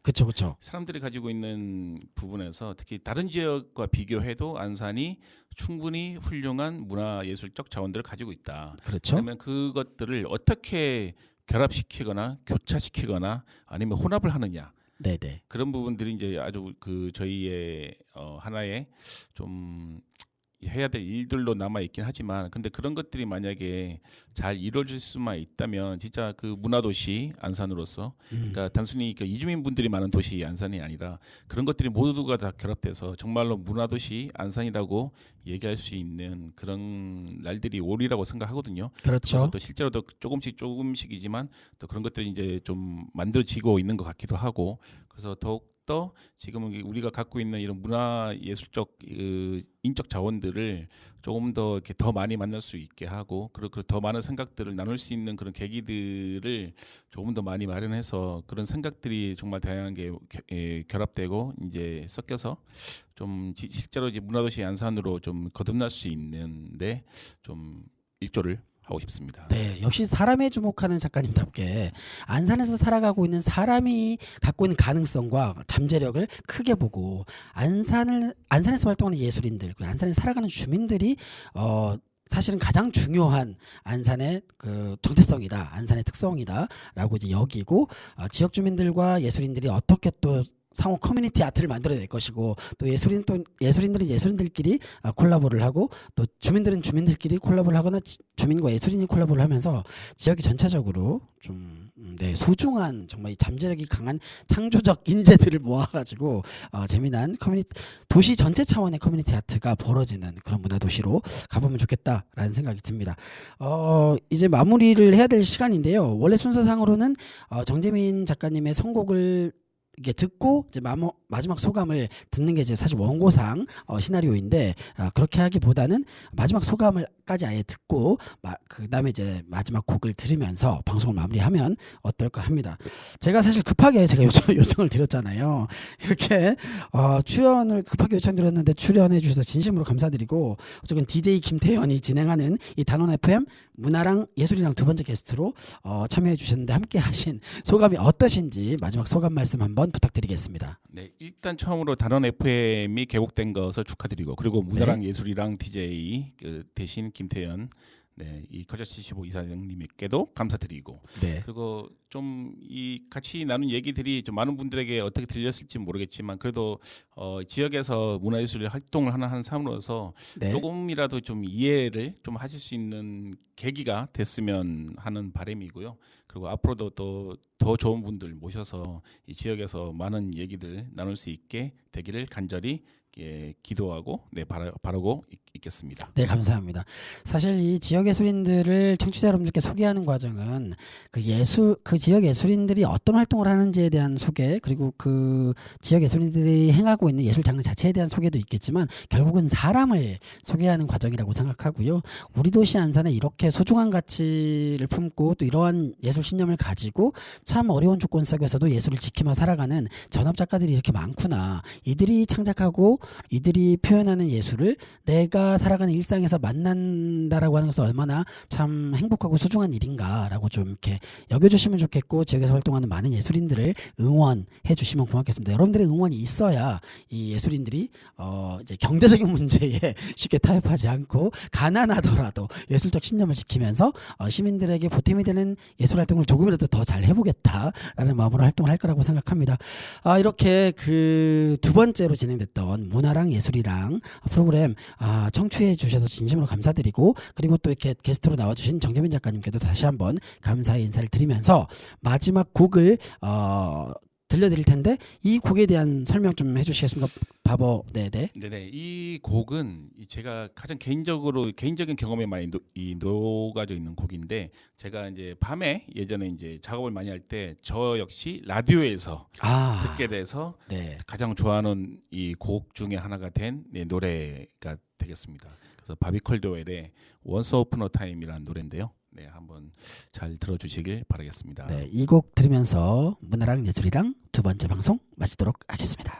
[SPEAKER 1] 그렇죠.
[SPEAKER 2] 사람들이 가지고 있는 부분에서 특히 다른 지역과 비교해도 안산이 충분히 훌륭한 문화 예술적 자원들을 가지고 있다.
[SPEAKER 1] 그렇죠.
[SPEAKER 2] 그러면 그것들을 어떻게 결합시키거나 교차시키거나 아니면 혼합을 하느냐.
[SPEAKER 1] 네네.
[SPEAKER 2] 그런 부분들이 이제 아주 그 저희의 하나의 좀 해야 될 일들로 남아 있긴 하지만, 근데 그런 것들이 만약에 잘 이루어질 수만 있다면 진짜 그 문화도시 안산으로서, 그러니까 단순히 그 이주민 분들이 많은 도시 안산이 아니라 그런 것들이 모두가 다 결합돼서 정말로 문화도시 안산이라고 얘기할 수 있는 그런 날들이 오리라고 생각하거든요.
[SPEAKER 1] 그렇죠.
[SPEAKER 2] 그래서 또 실제로도 조금씩이지만 또 그런 것들이 이제 좀 만들어지고 있는 것 같기도 하고, 그래서 더욱더 지금 우리가 갖고 있는 이런 문화 예술적 인적 자원들을 조금 더 이렇게 더 많이 만날 수 있게 하고, 그리고 더 많은 생각들을 나눌 수 있는 그런 계기들을 조금 더 많이 마련해서 그런 생각들이 정말 다양하게 결합되고 이제 섞여서 좀 실제로 이제 문화도시 안산으로 좀 거듭날 수 있는데 좀 일조를 하고 싶습니다.
[SPEAKER 1] 네, 역시 사람에 주목하는 작가님답게 안산에서 살아가고 있는 사람이 갖고 있는 가능성과 잠재력을 크게 보고 안산에서 활동하는 예술인들, 그리고 안산에 살아가는 주민들이 사실은 가장 중요한 안산의 그 정체성이다, 안산의 특성이다라고 이제 여기고, 지역 주민들과 예술인들이 어떻게 또 상호 커뮤니티 아트를 만들어낼 것이고, 또 예술인들은 예술인들끼리 콜라보를 하고, 또 주민들은 주민들끼리 콜라보를 하거나 주민과 예술인이 콜라보를 하면서 지역이 전체적으로 좀 소중한 정말 이 잠재력이 강한 창조적 인재들을 모아가지고 재미난 도시 전체 차원의 커뮤니티 아트가 벌어지는 그런 문화도시로 가보면 좋겠다라는 생각이 듭니다. 이제 마무리를 해야 될 시간인데요. 원래 순서상으로는 정재민 작가님의 선곡을 이게 듣고 이제 마지막 소감을 듣는 게 이제 사실 원고상 시나리오인데, 그렇게 하기보다는 마지막 소감을까지 아예 듣고 그다음에 이제 마지막 곡을 들으면서 방송을 마무리하면 어떨까 합니다. 제가 사실 급하게 제가 요청을 드렸잖아요. 이렇게 출연을 급하게 요청드렸는데 출연해 주셔서 진심으로 감사드리고, 어쨌든 DJ 김태현이 진행하는 이 단원 FM 문화랑 예술이랑 두 번째 게스트로 참여해 주셨는데, 함께 하신 소감이 어떠신지 마지막 소감 말씀 한번 부탁드리겠습니다.
[SPEAKER 2] 네, 일단 처음으로 단원 FM이 개국된 것을 축하드리고, 그리고 문화랑 예술이랑 DJ 대신 김태현 이 커저 75 이사장님께도 감사드리고, 그리고 좀 이 같이 나눈 얘기들이 좀 많은 분들에게 어떻게 들렸을지 모르겠지만, 그래도 지역에서 문화예술 활동을 하는 사람으로서 조금이라도 좀 이해를 좀 하실 수 있는 계기가 됐으면 하는 바람이고요. 그리고 앞으로도 또 더 좋은 분들 모셔서 이 지역에서 많은 얘기들 나눌 수 있게 되기를 간절히 기도하고 바라고 있겠습니다.
[SPEAKER 1] 네, 감사합니다. 사실 이 지역 예술인들을 청취자 여러분들께 소개하는 과정은 그 지역 예술인들이 어떤 활동을 하는지에 대한 소개, 그리고 그 지역 예술인들이 행하고 있는 예술 장르 자체에 대한 소개도 있겠지만, 결국은 사람을 소개하는 과정이라고 생각하고요. 우리 도시 안산에 이렇게 소중한 가치를 품고 또 이러한 예술 신념을 가지고 참 어려운 조건 속에서도 예술을 지키며 살아가는 전업 작가들이 이렇게 많구나. 이들이 창작하고 이들이 표현하는 예술을 내가 살아가는 일상에서 만난다라고 하는 것은 얼마나 참 행복하고 소중한 일인가라고 좀 이렇게 여겨주시면 좋겠고, 지역에서 활동하는 많은 예술인들을 응원해 주시면 고맙겠습니다. 여러분들의 응원이 있어야 이 예술인들이 이제 경제적인 문제에 쉽게 타협하지 않고, 가난하더라도 예술적 신념을 지키면서 시민들에게 보탬이 되는 예술 활동을 조금이라도 더 잘 해보겠다라는 마음으로 활동을 할 거라고 생각합니다. 이렇게 그 두 번째로 진행됐던 문화랑 예술이랑 프로그램 청취해 주셔서 진심으로 감사드리고, 그리고 또 이렇게 게스트로 나와주신 정재민 작가님께도 다시 한번 감사의 인사를 드리면서 마지막 곡을 들려드릴 텐데, 이 곡에 대한 설명 좀 해주시겠습니까, 바보? 네네.
[SPEAKER 2] 이 곡은 제가 가장 개인적인 경험에 많이 녹아져 있는 곡인데, 제가 이제 밤에 예전에 이제 작업을 많이 할 때 저 역시 라디오에서 듣게 돼서 가장 좋아하는 이 곡 중에 하나가 된 노래가 되겠습니다. 그래서 바비 콜드웰의 Once Upon a Time이라는 노래인데요. 한번 잘 들어주시길 바라겠습니다.
[SPEAKER 1] 이 곡 들으면서 문화랑 예술이랑 두 번째 방송 마치도록 하겠습니다.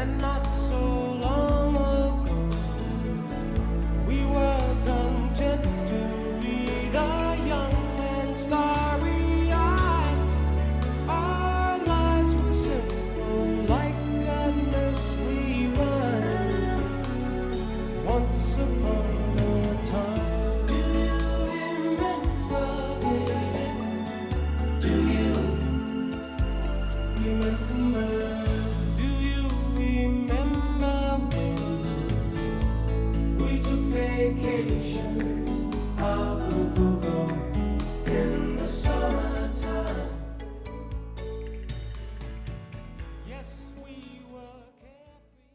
[SPEAKER 4] And not so long ago, we were content to be the young and starry-eyed. Our lives were simple like a nursery rhyme. Once upon a time, do you remember, baby? Do you remember? Do you remember when we took vacation